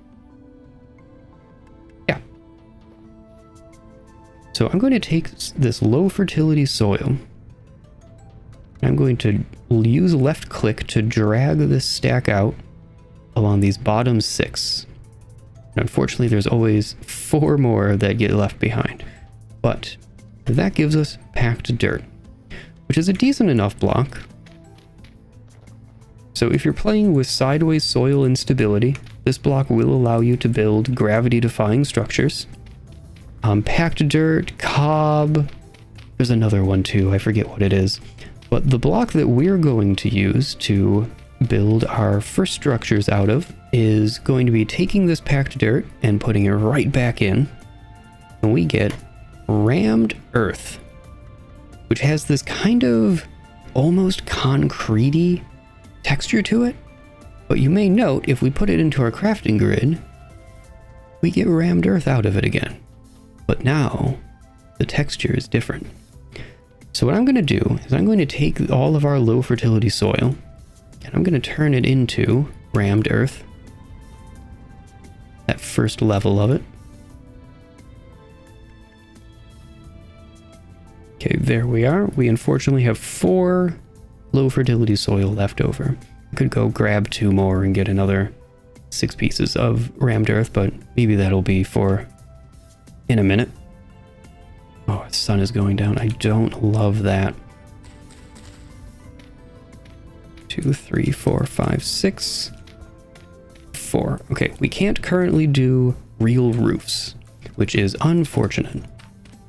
Yeah. So I'm going to take this low fertility soil. I'm going to use left click to drag this stack out along these bottom 6. And unfortunately, there's always 4 more that get left behind. But that gives us packed dirt, which is a decent enough block. So if you're playing with sideways soil instability, this block will allow you to build gravity-defying structures. Packed dirt, cob, there's another one too, I forget what it is. But the block that we're going to use to build our first structures out of is going to be taking this packed dirt and putting it right back in. And we get rammed earth, which has this kind of almost concrete-y texture to it. But you may note, if we put it into our crafting grid, we get rammed earth out of it again. But now, the texture is different. So what I'm going to do is I'm going to take all of our low fertility soil, and I'm going to turn it into rammed earth. That first level of it. Okay, there we are. We unfortunately have 4 low fertility soil left over. I could go grab 2 more and get another 6 pieces of rammed earth, but maybe that'll be for in a minute. Oh, the sun is going down. I don't love that. 2, 3, 4, 5, 6, 4. Okay, we can't currently do real roofs, which is unfortunate.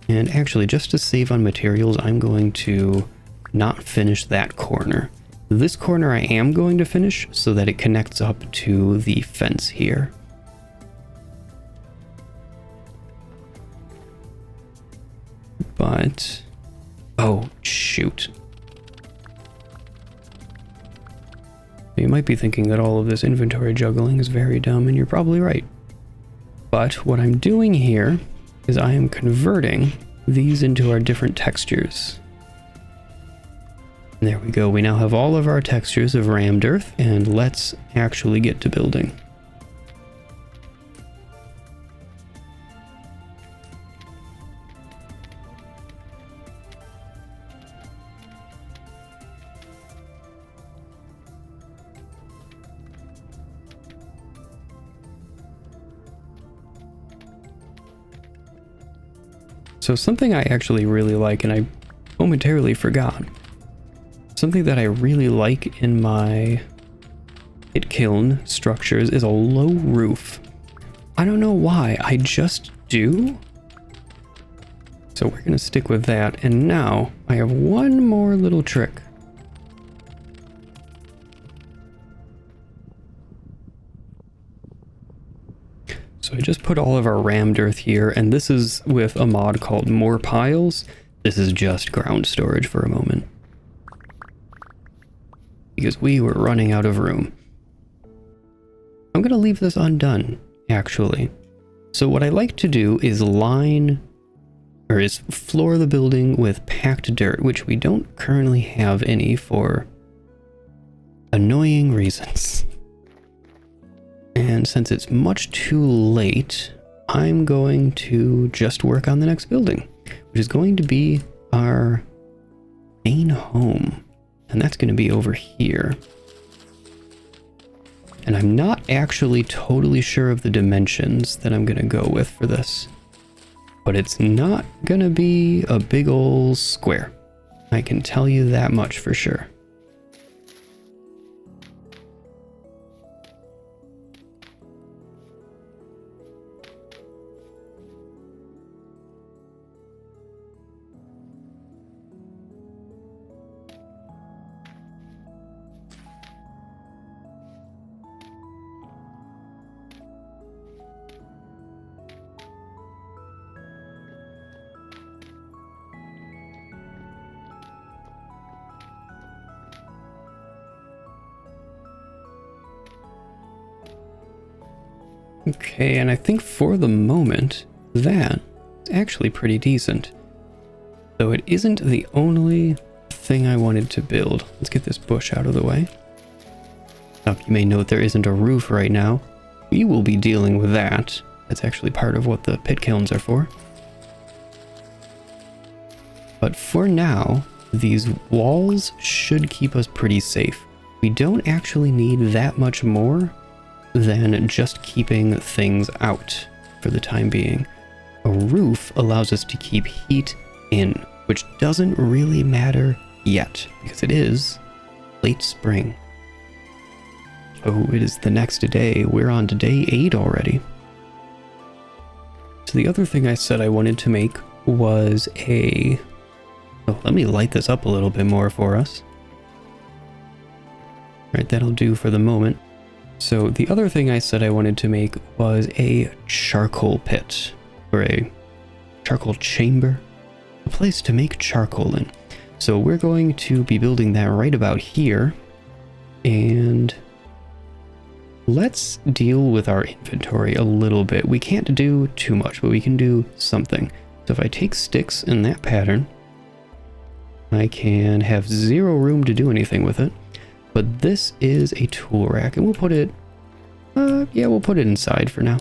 And actually, just to save on materials, I'm going to not finish that corner. This corner I am going to finish so that it connects up to the fence here. But, oh, shoot. You might be thinking that all of this inventory juggling is very dumb, and you're probably right. But what I'm doing here is I am converting these into our different textures. There we go. We now have all of our textures of rammed earth, and let's actually get to building. So something I actually really like, and I momentarily forgot, something that I really like in my kiln structures is a low roof. I don't know why, I just do. So we're gonna stick with that, and now I have one more little trick. So I just put all of our rammed earth here, and this is with a mod called More Piles. This is just ground storage for a moment, because we were running out of room. I'm going to leave this undone, actually. So what I like to do is floor the building with packed dirt, which we don't currently have any for annoying reasons. And since it's much too late, I'm going to just work on the next building, which is going to be our main home. And that's going to be over here. And I'm not actually totally sure of the dimensions that I'm going to go with for this. But it's not going to be a big old square. I can tell you that much for sure. Okay, and I think for the moment, that is actually pretty decent. Though it isn't the only thing I wanted to build. Let's get this bush out of the way. Now, you may note there isn't a roof right now. We will be dealing with that. That's actually part of what the pit kilns are for. But for now, these walls should keep us pretty safe. We don't actually need that much more than just keeping things out for the time being. A roof allows us to keep heat in, which doesn't really matter yet, because it is late spring. Oh, it is the next day. We're on to day 8 already. So the other thing I said I wanted to make was a... Oh, let me light this up a little bit more for us. Right, that'll do for the moment. So the other thing I said I wanted to make was a charcoal pit, or a charcoal chamber, a place to make charcoal in. So we're going to be building that right about here, and let's deal with our inventory a little bit. We can't do too much, but we can do something. So if I take sticks in that pattern, I can have 0 room to do anything with it. But this is a tool rack, and we'll put it, we'll put it inside for now.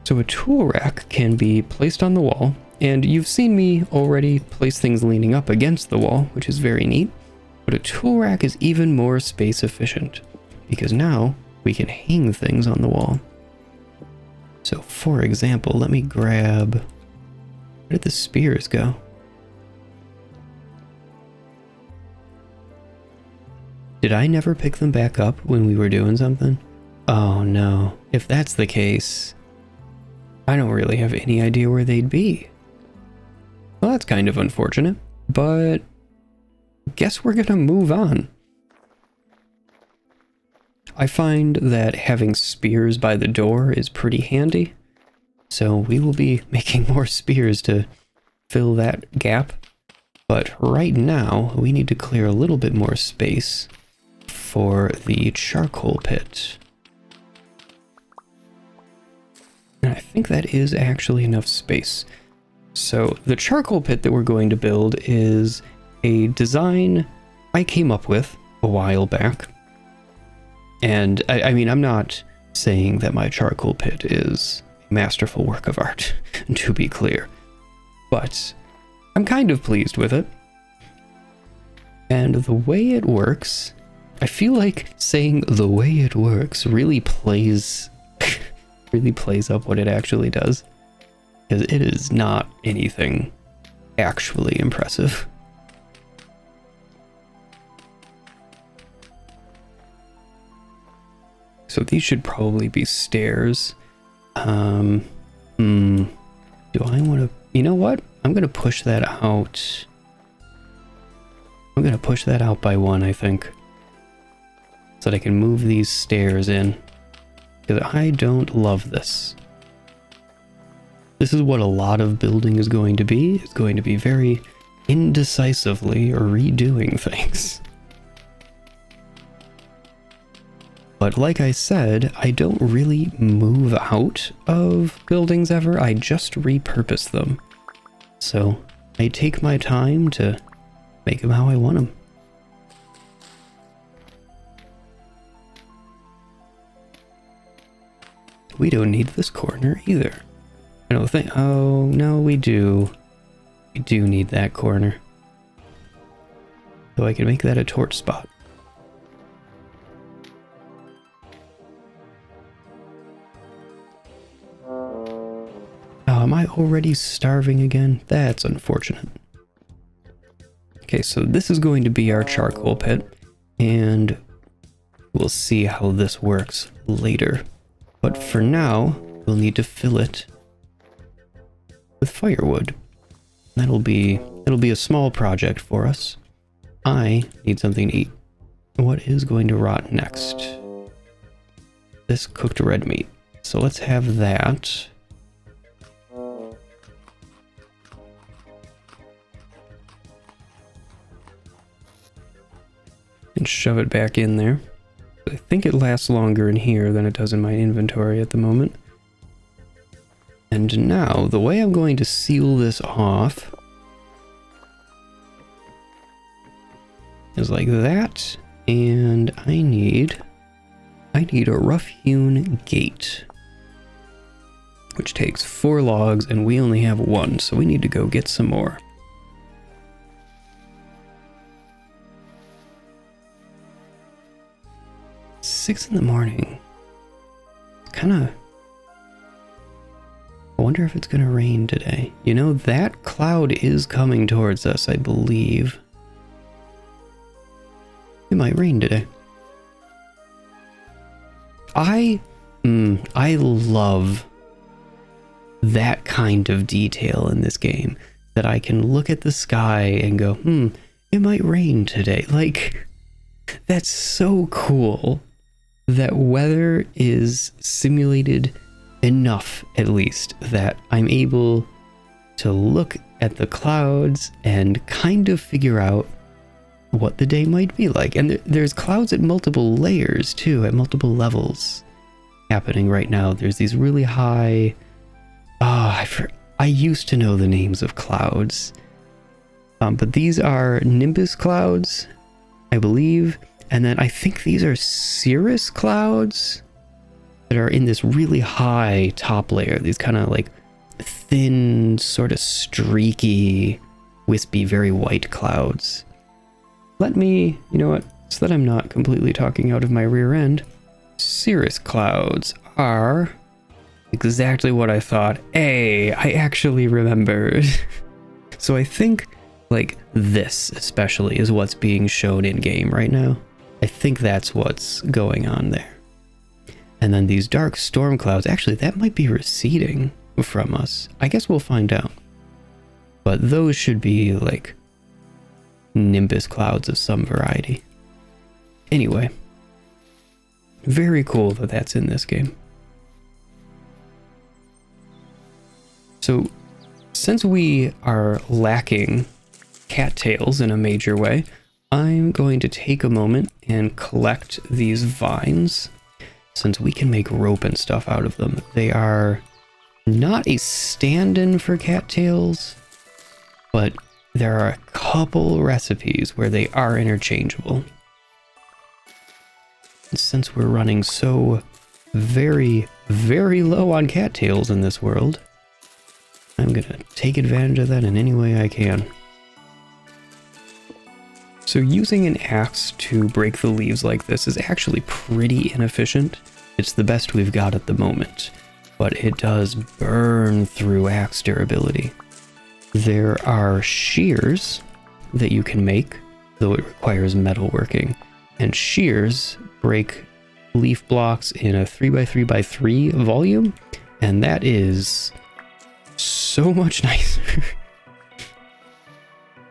So a tool rack can be placed on the wall, and you've seen me already place things leaning up against the wall, which is very neat. But a tool rack is even more space efficient, because now we can hang things on the wall. So for example, let me grab, where did the spears go? Did I never pick them back up when we were doing something? Oh no, if that's the case, I don't really have any idea where they'd be. Well, that's kind of unfortunate, but guess we're gonna move on. I find that having spears by the door is pretty handy, so we will be making more spears to fill that gap. But right now, we need to clear a little bit more space for the charcoal pit. And I think that is actually enough space. So the charcoal pit that we're going to build is a design I came up with a while back. And I mean, I'm not saying that my charcoal pit is a masterful work of art, to be clear, but I'm kind of pleased with it. And the way it works, I feel like saying the way it works really plays up what it actually does, because it is not anything actually impressive. So these should probably be stairs. Do I want to, you know what? I'm going to push that out. I'm going to push that out by 1, I think, so that I can move these stairs in, because I don't love this. This is what a lot of building is going to be. It's going to be very indecisively redoing things. But like I said, I don't really move out of buildings ever. I just repurpose them. So I take my time to make them how I want them. We don't need this corner either. I don't think... Oh, no, we do. We do need that corner. So I can make that a torch spot. Oh, am I already starving again? That's unfortunate. Okay, so this is going to be our charcoal pit, and we'll see how this works later. But for now, we'll need to fill it with firewood. That'll be a small project for us. I need something to eat. What is going to rot next? This cooked red meat. So let's have that. And shove it back in there. I think it lasts longer in here than it does in my inventory at the moment. And now, the way I'm going to seal this off is like that, and I need a rough-hewn gate, which takes 4 logs, and we only have 1, so we need to go get some more. 6 in the morning. Kind of... I wonder if it's gonna rain today. You know, that cloud is coming towards us, I believe. It might rain today. I love that kind of detail in this game, that I can look at the sky and go, it might rain today. Like, that's so cool that weather is simulated enough, at least, that I'm able to look at the clouds and kind of figure out what the day might be like. And there's clouds at multiple layers too, at multiple levels happening right now. There's these really high... I used to know the names of clouds. But these are nimbus clouds, I believe. And then I think these are cirrus clouds that are in this really high top layer. These kind of like thin, sort of streaky, wispy, very white clouds. Let me, you know what, so that I'm not completely talking out of my rear end, cirrus clouds are exactly what I thought. Hey, I actually remembered. So I think like this especially is what's being shown in game right now. I think that's what's going on there. And then these dark storm clouds, actually that might be receding from us. I guess we'll find out. But those should be like nimbus clouds of some variety. Anyway, very cool that that's in this game. So since we are lacking cattails in a major way, I'm going to take a moment and collect these vines, since we can make rope and stuff out of them. They are not a stand-in for cattails, but there are a couple recipes where they are interchangeable. And since we're running so very, very low on cattails in this world, I'm gonna take advantage of that in any way I can. So using an axe to break the leaves like this is actually pretty inefficient. It's the best we've got at the moment, but it does burn through axe durability. There are shears that you can make, though it requires metalworking, and shears break leaf blocks in a 3x3x3 volume, and that is so much nicer.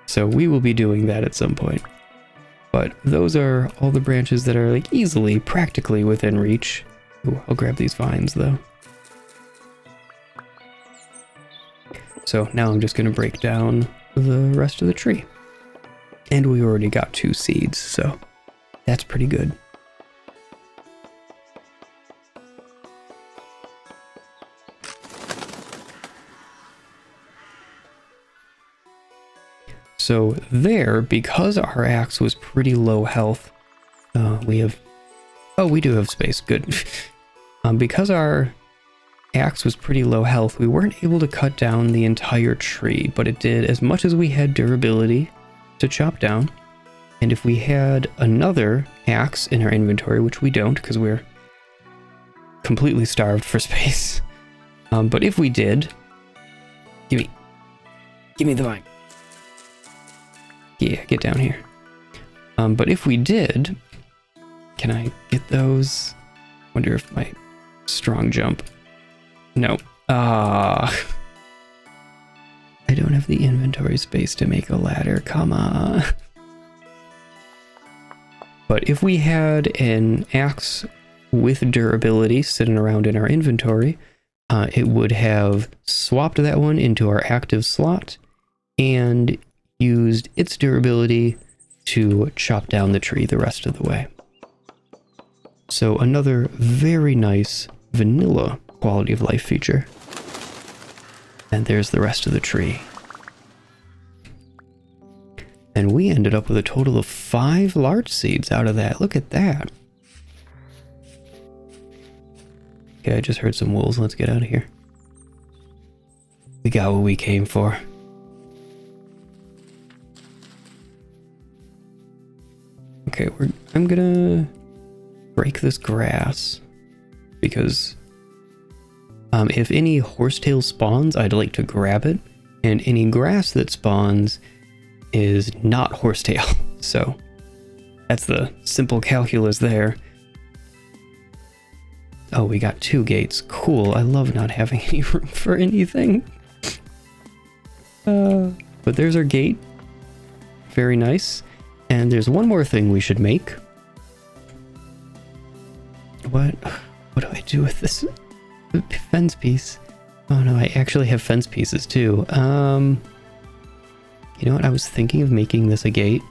So we will be doing that at some point. But those are all the branches that are like easily, practically within reach. Ooh, I'll grab these vines though. So now I'm just going to break down the rest of the tree. And we already got 2 seeds, so that's pretty good. So there, because our axe was pretty low health, we do have space, good. Because our axe was pretty low health, we weren't able to cut down the entire tree, but it did as much as we had durability to chop down. And if we had another axe in our inventory, which we don't because we're completely starved for space, but if we did, give me the vine. Yeah, get down here. But if we did, can I get those? Wonder if my strong jump. No. I don't have the inventory space to make a ladder. Come on. But if we had an axe with durability sitting around in our inventory, it would have swapped that one into our active slot and used its durability to chop down the tree the rest of the way. So another very nice vanilla quality of life feature. And there's the rest of the tree. And we ended up with a total of 5 large seeds out of that. Look at that. Okay, I just heard some wolves. Let's get out of here. We got what we came for. Okay, I'm gonna break this grass because if any horsetail spawns, I'd like to grab it, and any grass that spawns is not horsetail. So that's the simple calculus there. Oh, we got 2 gates. Cool. I love not having any room for anything. But there's our gate. Very nice. And there's one more thing we should make. What do I do with this fence piece? Oh no, I actually have fence pieces too. You know what? I was thinking of making this a gate.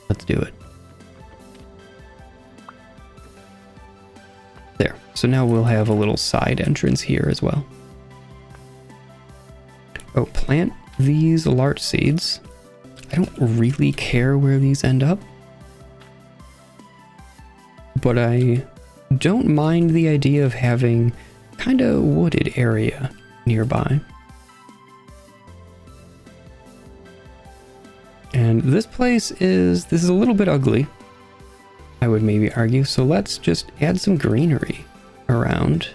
Let's do it. There. So now we'll have a little side entrance here as well. Oh, plant these larch seeds. I don't really care where these end up, but I don't mind the idea of having kind of wooded area nearby. And this place is a little bit ugly, I would maybe argue, so let's just add some greenery around.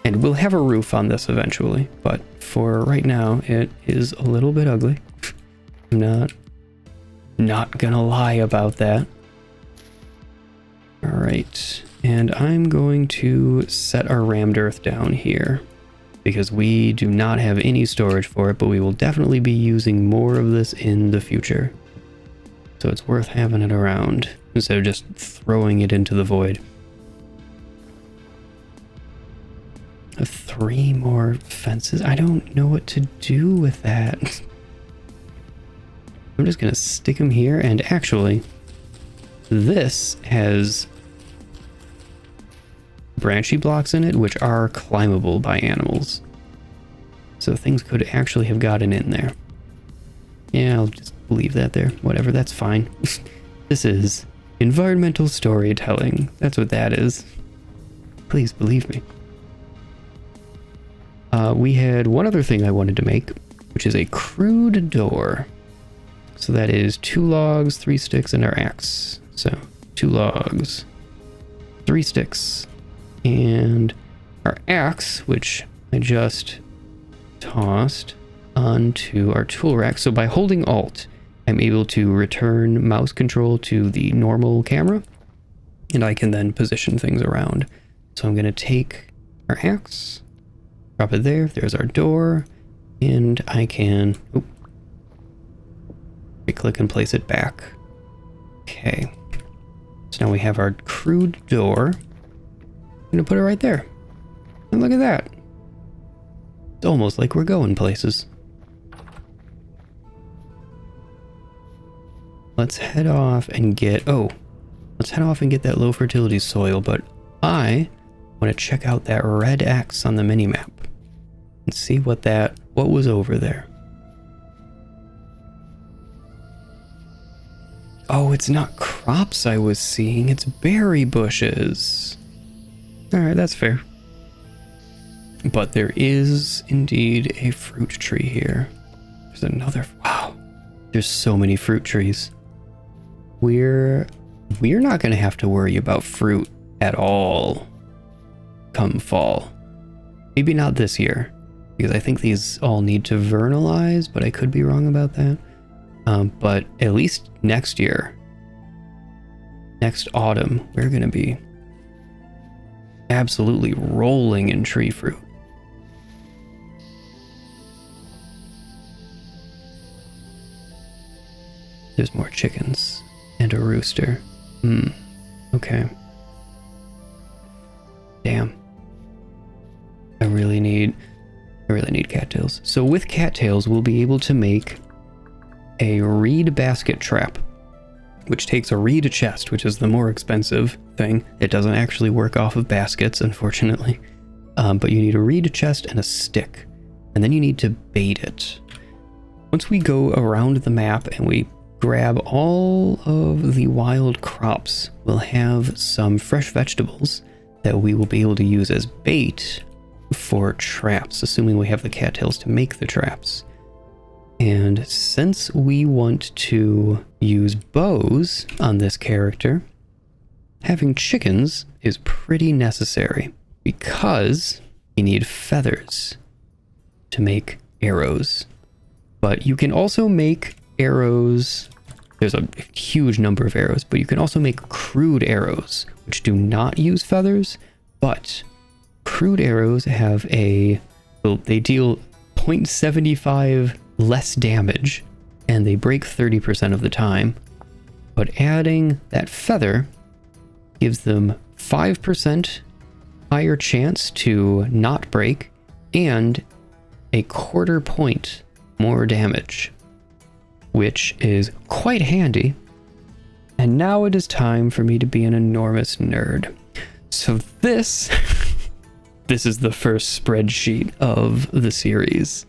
And we'll have a roof on this eventually, but for right now, it is a little bit ugly. I'm not gonna lie about that. All right, and I'm going to set our rammed earth down here because we do not have any storage for it, but we will definitely be using more of this in the future. So it's worth having it around instead of just throwing it into the void. 3 more fences. I don't know what to do with that. I'm just gonna stick them here, and actually this has branchy blocks in it which are climbable by animals, so things could actually have gotten in there. Yeah, I'll just leave that there. Whatever, that's fine. This is environmental storytelling. That's what that is. Please believe me. We had one other thing I wanted to make, which is a crude door. So that is 2 logs, 3 sticks, and our axe. So 2 logs, 3 sticks, and our axe, which I just tossed onto our tool rack. So by holding Alt, I'm able to return mouse control to the normal camera, and I can then position things around. So I'm going to take our axe, drop it there. There's our door, and I can right-click and place it back. Okay. So now we have our crude door. I'm going to put it right there. And look at that. It's almost like we're going places. Let's head off and get... let's head off and get that low fertility soil, but I want to check out that red X on the minimap and see what was over there. Oh, it's not crops I was seeing, it's berry bushes. Alright, that's fair. But there is indeed a fruit tree here. There's another... Wow. There's so many fruit trees. We're not going to have to worry about fruit at all come fall. Maybe not this year, because I think these all need to vernalize, but I could be wrong about that. But at least next year, next autumn, we're going to be absolutely rolling in tree fruit. There's more chickens and a rooster. Okay. Damn. I really need cattails. So with cattails, we'll be able to make a reed basket trap, which takes a reed chest, which is the more expensive thing. It doesn't actually work off of baskets, unfortunately. But you need a reed chest and a stick, and then you need to bait it. Once we go around the map and we grab all of the wild crops, we'll have some fresh vegetables that we will be able to use as bait for traps, assuming we have the cattails to make the traps. And since we want to use bows on this character, having chickens is pretty necessary because you need feathers to make arrows. But you can also make arrows. There's a huge number of arrows, but you can also make crude arrows, which do not use feathers, but crude arrows have they deal 0.75 less damage, and they break 30% of the time. But adding that feather gives them 5% higher chance to not break and a 1/4 point more damage, which is quite handy. And now it is time for me to be an enormous nerd. So this is the first spreadsheet of the series.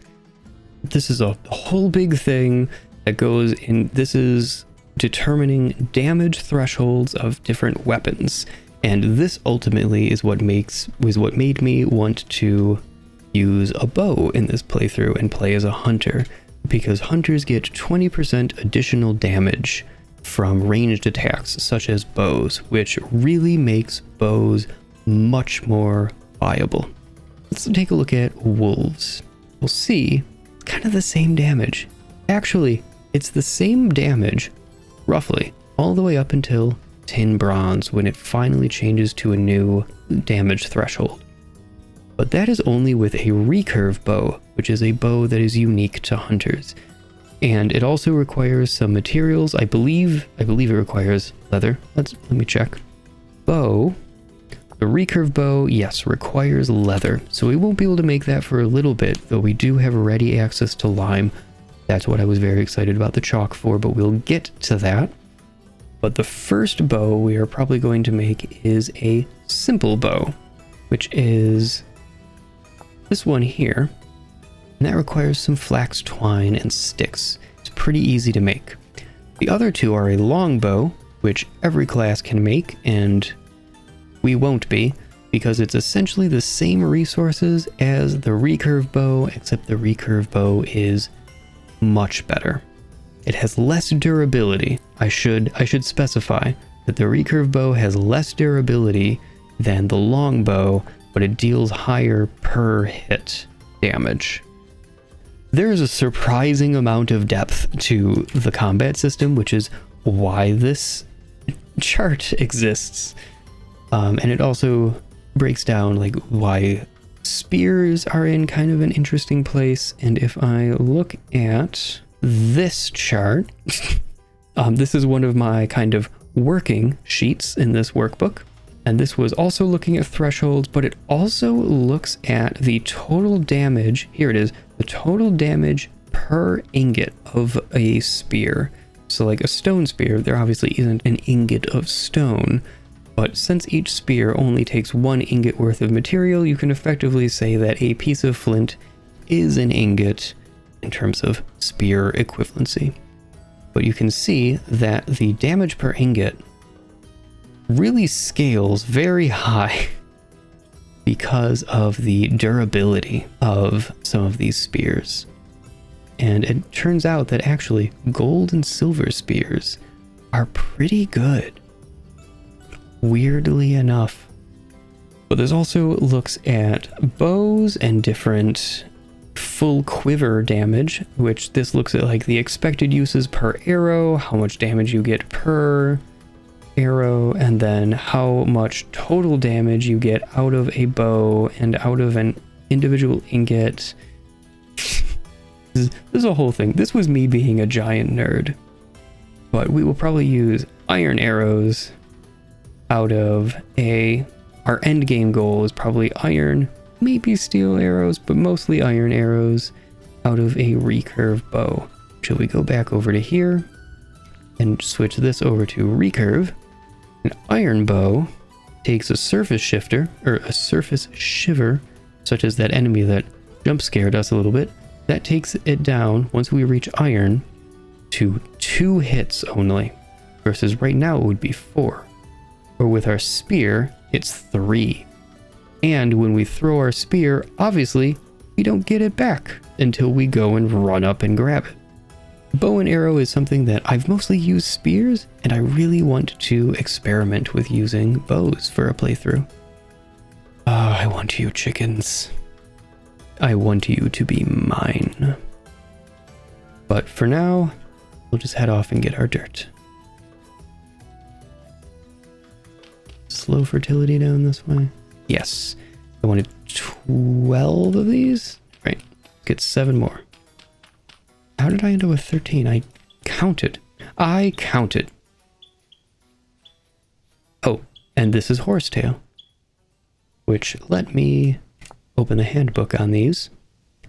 This is a whole big thing that goes in. This is determining damage thresholds of different weapons. And this ultimately is what made me want to use a bow in this playthrough and play as a hunter, because hunters get 20% additional damage from ranged attacks such as bows, which really makes bows much more viable. Let's take a look at wolves. We'll see kind of the same damage. Actually, it's the same damage roughly all the way up until 10 bronze, when it finally changes to a new damage threshold. But that is only with a recurve bow, which is a bow that is unique to hunters. And it also requires some materials. I believe it requires leather. Let me check. Bow. The recurve bow, yes, requires leather. So we won't be able to make that for a little bit, though we do have ready access to lime. That's what I was very excited about the chalk for, but we'll get to that. But the first bow we are probably going to make is a simple bow, which is this one here. And that requires some flax twine and sticks. It's pretty easy to make. The other two are a long bow, which every class can make, and we won't be, because it's essentially the same resources as the recurve bow, except the recurve bow is much better. It has less durability. I should specify that the recurve bow has less durability than the long bow, but it deals higher per hit damage. There is a surprising amount of depth to the combat system, which is why this chart exists. And it also breaks down like why spears are in kind of an interesting place. And if I look at this chart, this is one of my kind of working sheets in this workbook. And this was also looking at thresholds, but it also looks at the total damage. Here it is, the total damage per ingot of a spear. So like a stone spear, there obviously isn't an ingot of stone, but since each spear only takes 1 ingot worth of material, you can effectively say that a piece of flint is an ingot in terms of spear equivalency. But you can see that the damage per ingot really scales very high because of the durability of some of these spears. And it turns out that actually gold and silver spears are pretty good, weirdly enough. But there's also looks at bows and different full quiver damage, which this looks at like the expected uses per arrow, how much damage you get per arrow, and then how much total damage you get out of a bow and out of an individual ingot. This is a whole thing. This was me being a giant nerd. But we will probably use iron arrows out of our end game goal is probably iron, maybe steel arrows, but mostly iron arrows out of a recurve bow. Shall we go back over to here and switch this over to recurve? An iron bow takes a surface shifter, or a surface shiver, such as that enemy that jump scared us a little bit. That takes it down, once we reach iron, to 2 hits only, versus right now it would be 4. Or with our spear, it's 3. And when we throw our spear, obviously, we don't get it back until we go and run up and grab it. Bow and arrow is something that I've mostly used spears, and I really want to experiment with using bows for a playthrough. I want you, chickens. I want you to be mine. But for now, we'll just head off and get our dirt. Slow fertility down this way. Yes. I wanted 12 of these. Right. Get 7 more. How did I end up with 13? I counted. Oh, and this is horsetail. Which, let me open the handbook on these.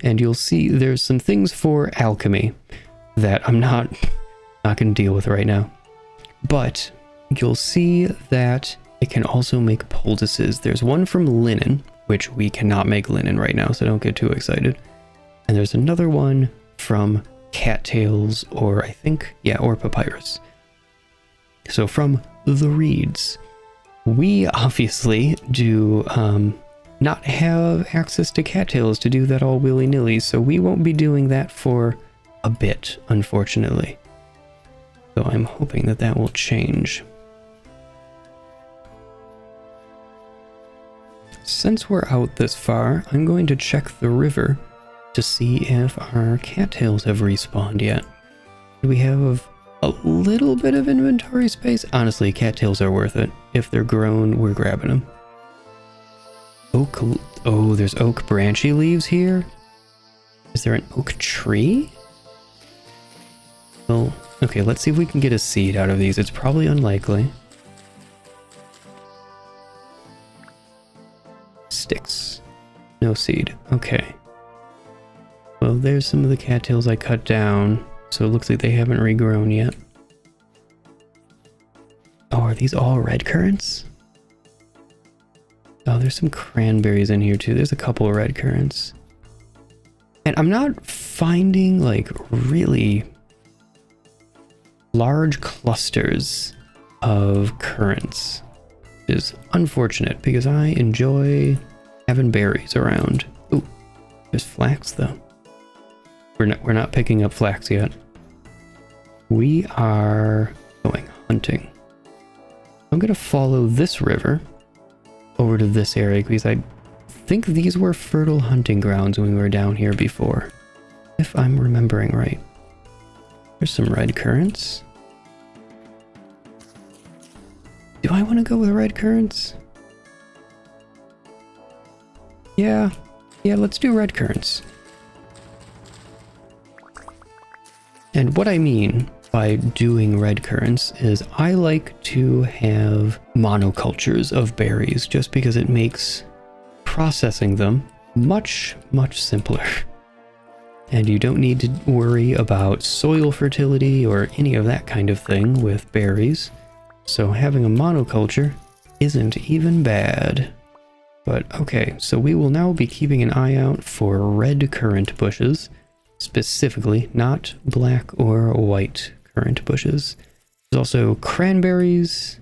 And you'll see there's some things for alchemy that I'm not going to deal with right now. But you'll see that it can also make poultices. There's one from linen, which we cannot make linen right now, so don't get too excited. And there's another one from cattails, or I think, yeah, or papyrus. So from the reeds. We obviously do not have access to cattails to do that all willy-nilly, so we won't be doing that for a bit, unfortunately. So I'm hoping that that will change. Since we're out this far, I'm going to check the river to see if our cattails have respawned yet. Do we have a little bit of inventory space? Honestly, cattails are worth it. If they're grown, we're grabbing them. Oak. Oh, there's oak branchy leaves here? Is there an oak tree? Well, okay, let's see if we can get a seed out of these. It's probably unlikely. Sticks. No seed. Okay. Well, there's some of the cattails I cut down, so it looks like they haven't regrown yet. Oh, are these all red currants? Oh, there's some cranberries in here too. There's a couple of red currants. And I'm not finding like really large clusters of currants, which is unfortunate because I enjoy having berries around. Ooh, there's flax though. We're not picking up flax yet. We are going hunting. I'm gonna follow this river over to this area because I think these were fertile hunting grounds when we were down here before, if I'm remembering right. There's some red currants. Do I want to go with red currants? Yeah, let's do red currants. And what I mean by doing red currants is I like to have monocultures of berries just because it makes processing them much simpler. And you don't need to worry about soil fertility or any of that kind of thing with berries. So having a monoculture isn't even bad. But okay, so we will now be keeping an eye out for red currant bushes. Specifically, not black or white currant bushes. There's also cranberries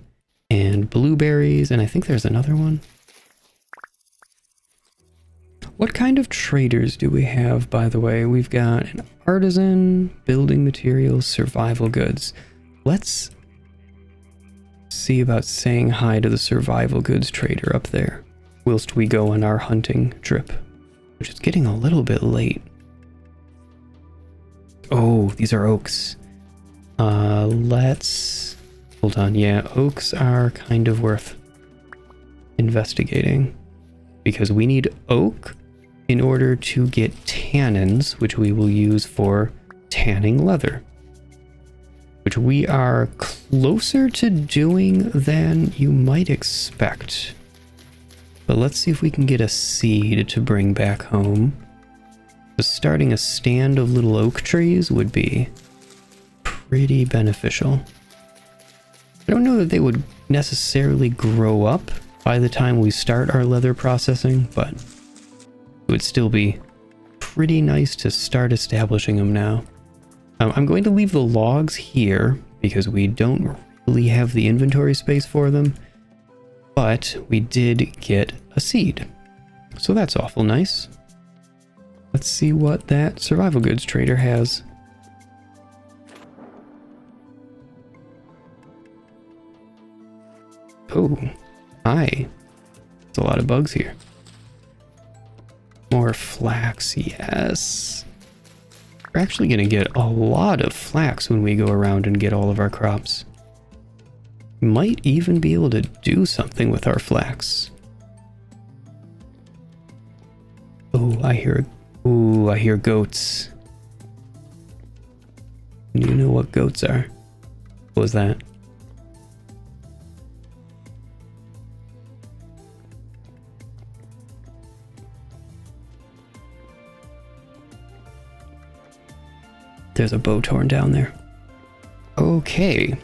and blueberries, and I think there's another one. What kind of traders do we have, by the way? We've got an artisan, building materials, survival goods. Let's see about saying hi to the survival goods trader up there, whilst we go on our hunting trip, which is getting a little bit late. Oh, these are oaks. Let's... Hold on, yeah, oaks are kind of worth investigating. Because we need oak in order to get tannins, which we will use for tanning leather. Which we are closer to doing than you might expect. But let's see if we can get a seed to bring back home. So starting a stand of little oak trees would be pretty beneficial. I don't know that they would necessarily grow up by the time we start our leather processing, but it would still be pretty nice to start establishing them now. I'm going to leave the logs here because we don't really have the inventory space for them, but we did get a seed, so that's awful nice. Let's see what that survival goods trader has. Oh, hi. There's a lot of bugs here. More flax, yes. We're actually going to get a lot of flax when we go around and get all of our crops. Might even be able to do something with our flax. Oh, I hear goats. Do you know what goats are? What was that? There's a bow torn down there. Okay.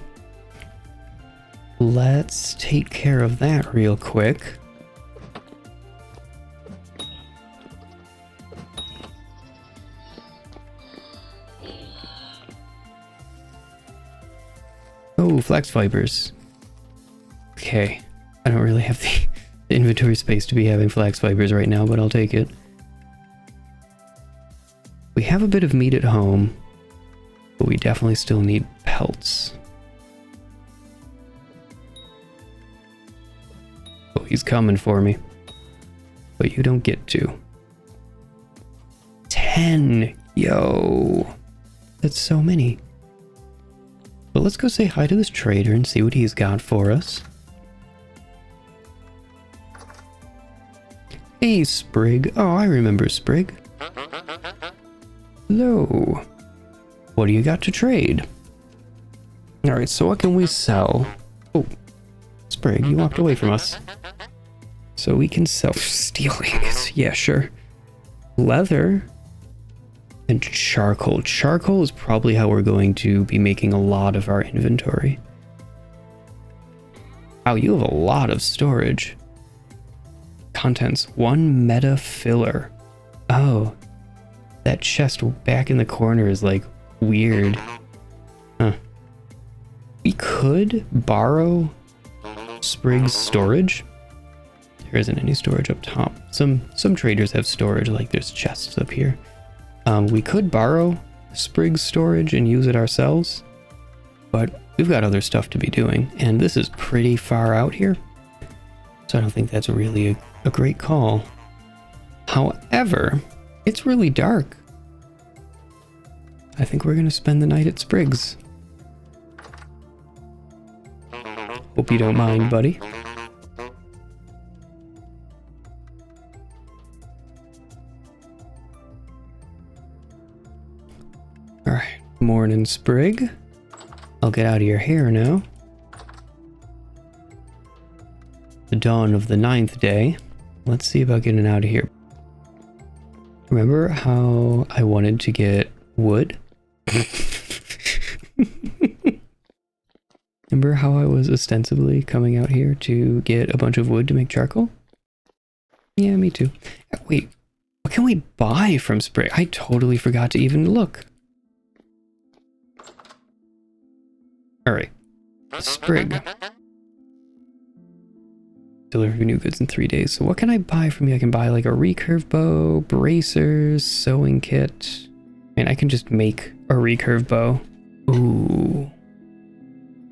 Let's take care of that real quick. Oh, flax fibers. Okay. I don't really have the inventory space to be having flax fibers right now, but I'll take it. We have a bit of meat at home, but we definitely still need pelts. Oh, he's coming for me. But you don't get to. 10! Yo! That's so many. But let's go say hi to this trader and see what he's got for us. Hey, Sprig. Oh, I remember Sprig. Hello. What do you got to trade? Alright, so what can we sell? Oh, Sprig, you walked away from us. So we can sell stealing. Yeah, sure. Leather and charcoal. Charcoal is probably how we're going to be making a lot of our inventory. Wow, you have a lot of storage. Contents, 1 meta filler. Oh, that chest back in the corner is like weird. Huh. We could borrow Sprig's storage. There isn't any storage up top. Some traders have storage, like there's chests up here. We could borrow Sprig's storage and use it ourselves, but we've got other stuff to be doing, and this is pretty far out here, so I don't think that's really a great call. However, it's really dark. I think we're gonna spend the night at Sprig's. Hope you don't mind, buddy. Alright, morning, Sprig. I'll get out of your hair now. The dawn of the 9th day. Let's see about getting out of here. Remember how I wanted to get wood? Remember how I was ostensibly coming out here to get a bunch of wood to make charcoal? Yeah, me too. Wait, what can we buy from Sprig? I totally forgot to even look. Alright. Sprig. Deliver new goods in 3 days. So what can I buy from you? I can buy like a recurve bow, bracers, sewing kit. I mean, I can just make a recurve bow. Ooh.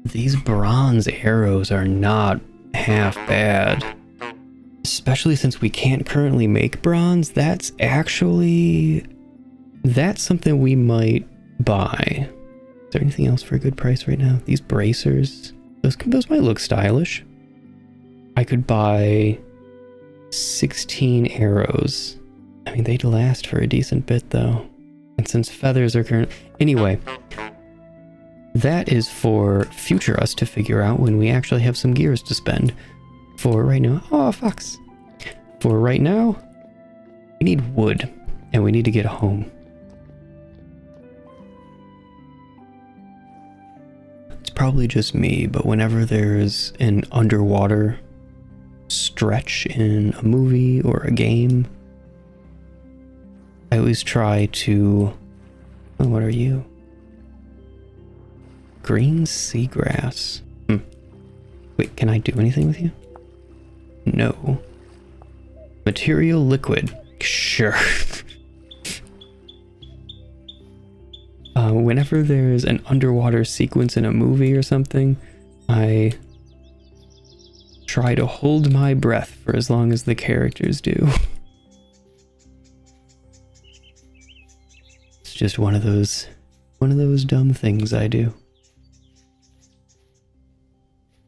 These bronze arrows are not half bad. Especially since we can't currently make bronze. That's something we might buy. Is there anything else for a good price right now? These bracers, those might look stylish. I could buy 16 arrows. I mean, they'd last for a decent bit though. And since feathers are current... Anyway, that is for future us to figure out when we actually have some gears to spend. For right now... Oh, fox! For right now, we need wood. And we need to get home. It's probably just me, but whenever there's an underwater stretch in a movie or a game, I always try to... Oh, what are you? Green seagrass. Wait, can I do anything with you? No. Material liquid. Sure. Whenever there's an underwater sequence in a movie or something, I try to hold my breath for as long as the characters do. It's just one of those dumb things I do.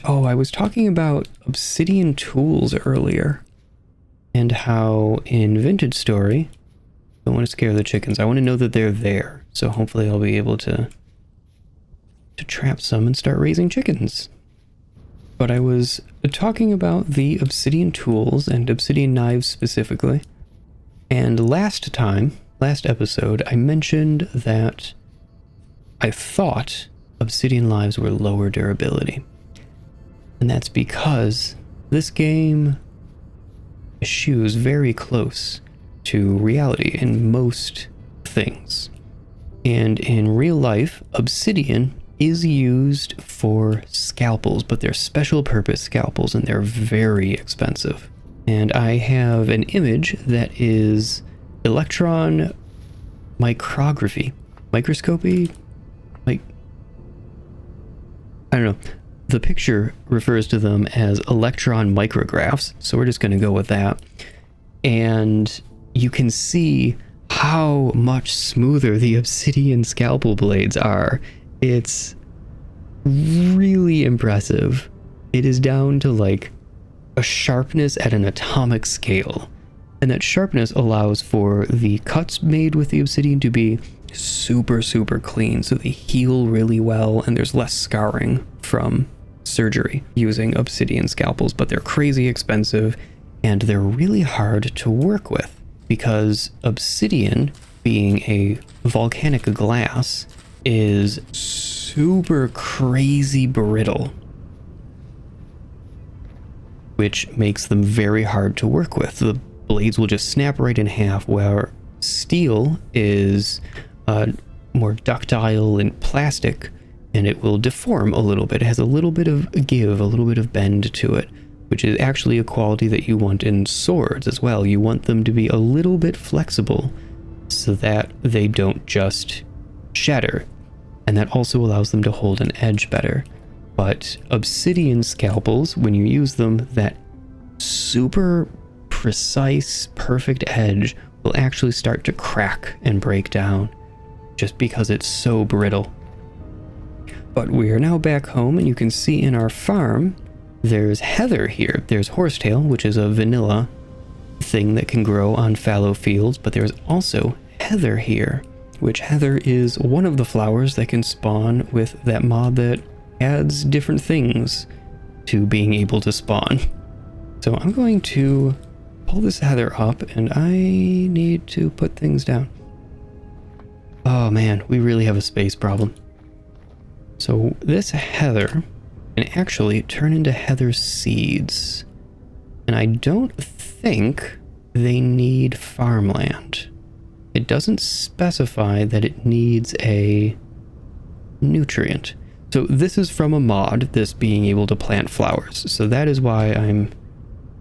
Oh, I was talking about obsidian tools earlier, and how in Vintage Story, I don't want to scare the chickens. I want to know that they're there, so hopefully I'll be able to trap some and start raising chickens. But I was talking about the obsidian tools and obsidian knives specifically, and last episode, I mentioned that I thought obsidian knives were lower durability. And that's because this game eschews very close to reality in most things. And in real life, obsidian is used for scalpels, but they're special purpose scalpels and they're very expensive. And I have an image that is electron microscopy, like, I don't know. The picture refers to them as electron micrographs, so we're just going to go with that. And you can see how much smoother the obsidian scalpel blades are. It's really impressive. It is down to like a sharpness at an atomic scale. And that sharpness allows for the cuts made with the obsidian to be super, super clean. So they heal really well and there's less scarring from surgery using obsidian scalpels, but they're crazy expensive and they're really hard to work with because obsidian, being a volcanic glass, is super crazy brittle, which makes them very hard to work with. The blades will just snap right in half, where steel is more ductile and plastic, and it will deform a little bit. It has a little bit of give, a little bit of bend to it, which is actually a quality that you want in swords as well. You want them to be a little bit flexible so that they don't just shatter, and that also allows them to hold an edge better. But obsidian scalpels, when you use them, that super precise, perfect edge will actually start to crack and break down just because it's so brittle. But we are now back home, and you can see in our farm, there's heather here. There's horsetail, which is a vanilla thing that can grow on fallow fields, but there's also heather here, which heather is one of the flowers that can spawn with that mod that adds different things to being able to spawn. So I'm going to pull this heather up, and I need to put things down. Oh man, we really have a space problem. So this heather can actually turn into heather seeds. And I don't think they need farmland. It doesn't specify that it needs a nutrient. So this is from a mod, this being able to plant flowers. So that is why I'm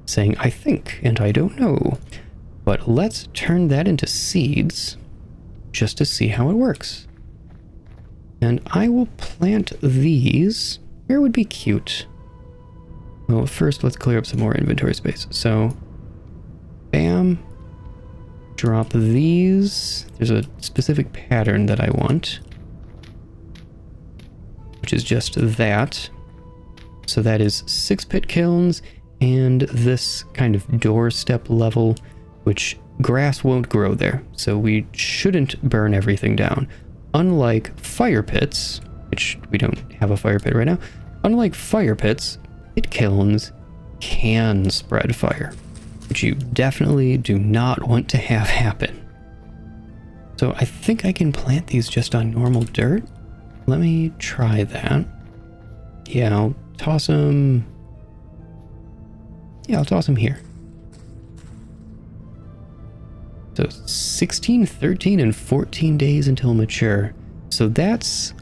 saying I think, and I don't know. But let's turn that into seeds just to see how it works. And I will plant these. Where would be cute? Well, first let's clear up some more inventory space. So, bam. Drop these. There's a specific pattern that I want, which is just that. So that is 6 pit kilns and this kind of doorstep level, which grass won't grow there. So we shouldn't burn everything down. Unlike fire pits, which we don't have a fire pit right now, unlike fire pits, pit kilns can spread fire, which you definitely do not want to have happen. So I think I can plant these just on normal dirt. Let me try that. Yeah, I'll toss them. Yeah, I'll toss them here. So 16, 13, and 14 days until mature. So that's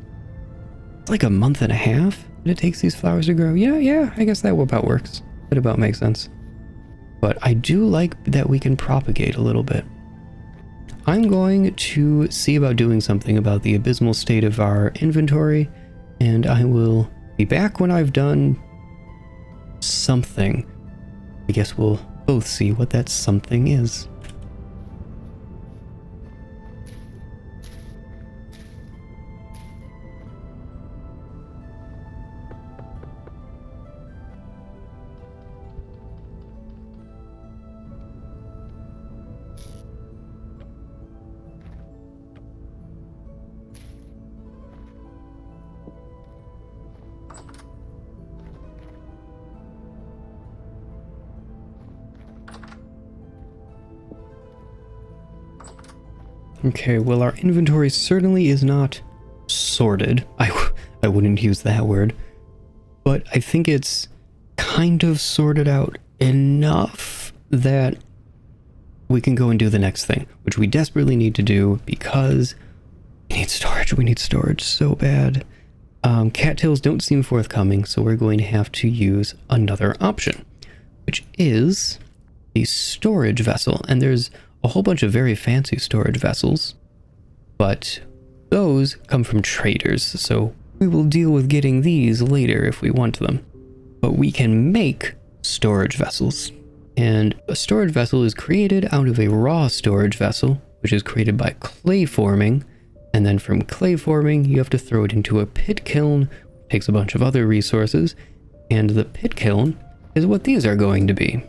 like a month and a half that it takes these flowers to grow. Yeah, I guess that about works. That about makes sense. But I do like that we can propagate a little bit. I'm going to see about doing something about the abysmal state of our inventory, and I will be back when I've done something. I guess we'll both see what that something is. Okay, well, our inventory certainly is not sorted. I wouldn't use that word. But I think it's kind of sorted out enough that we can go and do the next thing, which we desperately need to do because we need storage. We need storage so bad. Cattails don't seem forthcoming, so we're going to have to use another option, which is the storage vessel. And there's a whole bunch of very fancy storage vessels, but those come from traders, so we will deal with getting these later if we want them. But we can make storage vessels, and a storage vessel is created out of a raw storage vessel, which is created by clay forming, and then from clay forming you have to throw it into a pit kiln, takes a bunch of other resources, and the pit kiln is what these are going to be.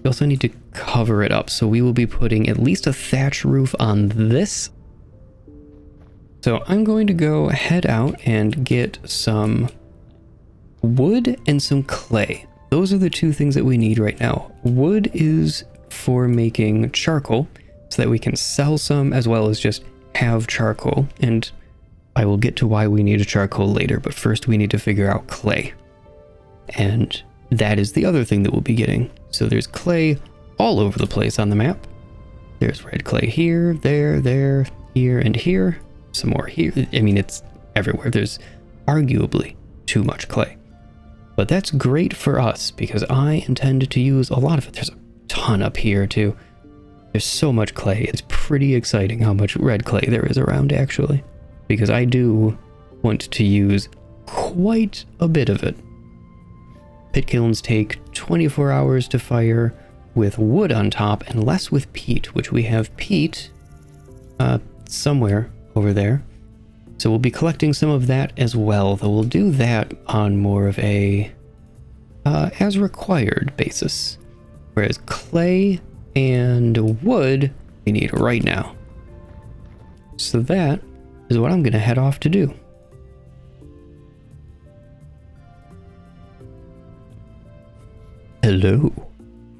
We also need to cover it up, so we will be putting at least a thatch roof on this. So I'm going to go head out and get some wood and some clay. Those are the two things that we need right now. Wood is for making charcoal, so that we can sell some as well as just have charcoal. And I will get to why we need a charcoal later, but first we need to figure out clay. And that is the other thing that we'll be getting. So there's clay all over the place on the map. There's red clay here, there, here, and here. Some more here. I mean, it's everywhere. There's arguably too much clay. But that's great for us because I intend to use a lot of it. There's a ton up here too. There's so much clay. It's pretty exciting how much red clay there is around actually, because I do want to use quite a bit of it. Pit kilns take 24 hours to fire with wood on top and less with peat, which we have peat somewhere over there. So we'll be collecting some of that as well, though we'll do that on more of a as required basis. Whereas clay and wood we need right now. So that is what I'm going to head off to do. Hello.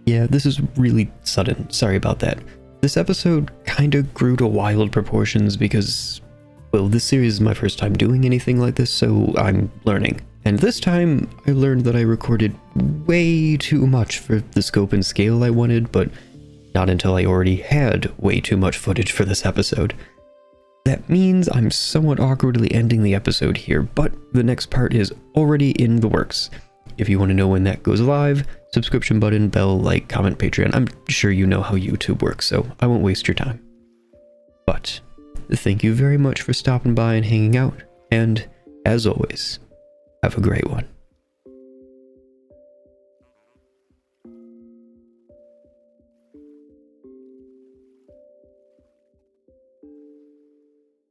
Yeah, this is really sudden. Sorry about that. This episode kind of grew to wild proportions because, well, this series is my first time doing anything like this, so I'm learning. And this time, I learned that I recorded way too much for the scope and scale I wanted, but not until I already had way too much footage for this episode. That means I'm somewhat awkwardly ending the episode here, but the next part is already in the works. If you want to know when that goes live, subscription button, bell, like, comment, Patreon. I'm sure you know how YouTube works, so I won't waste your time. But thank you very much for stopping by and hanging out, and as always, have a great one.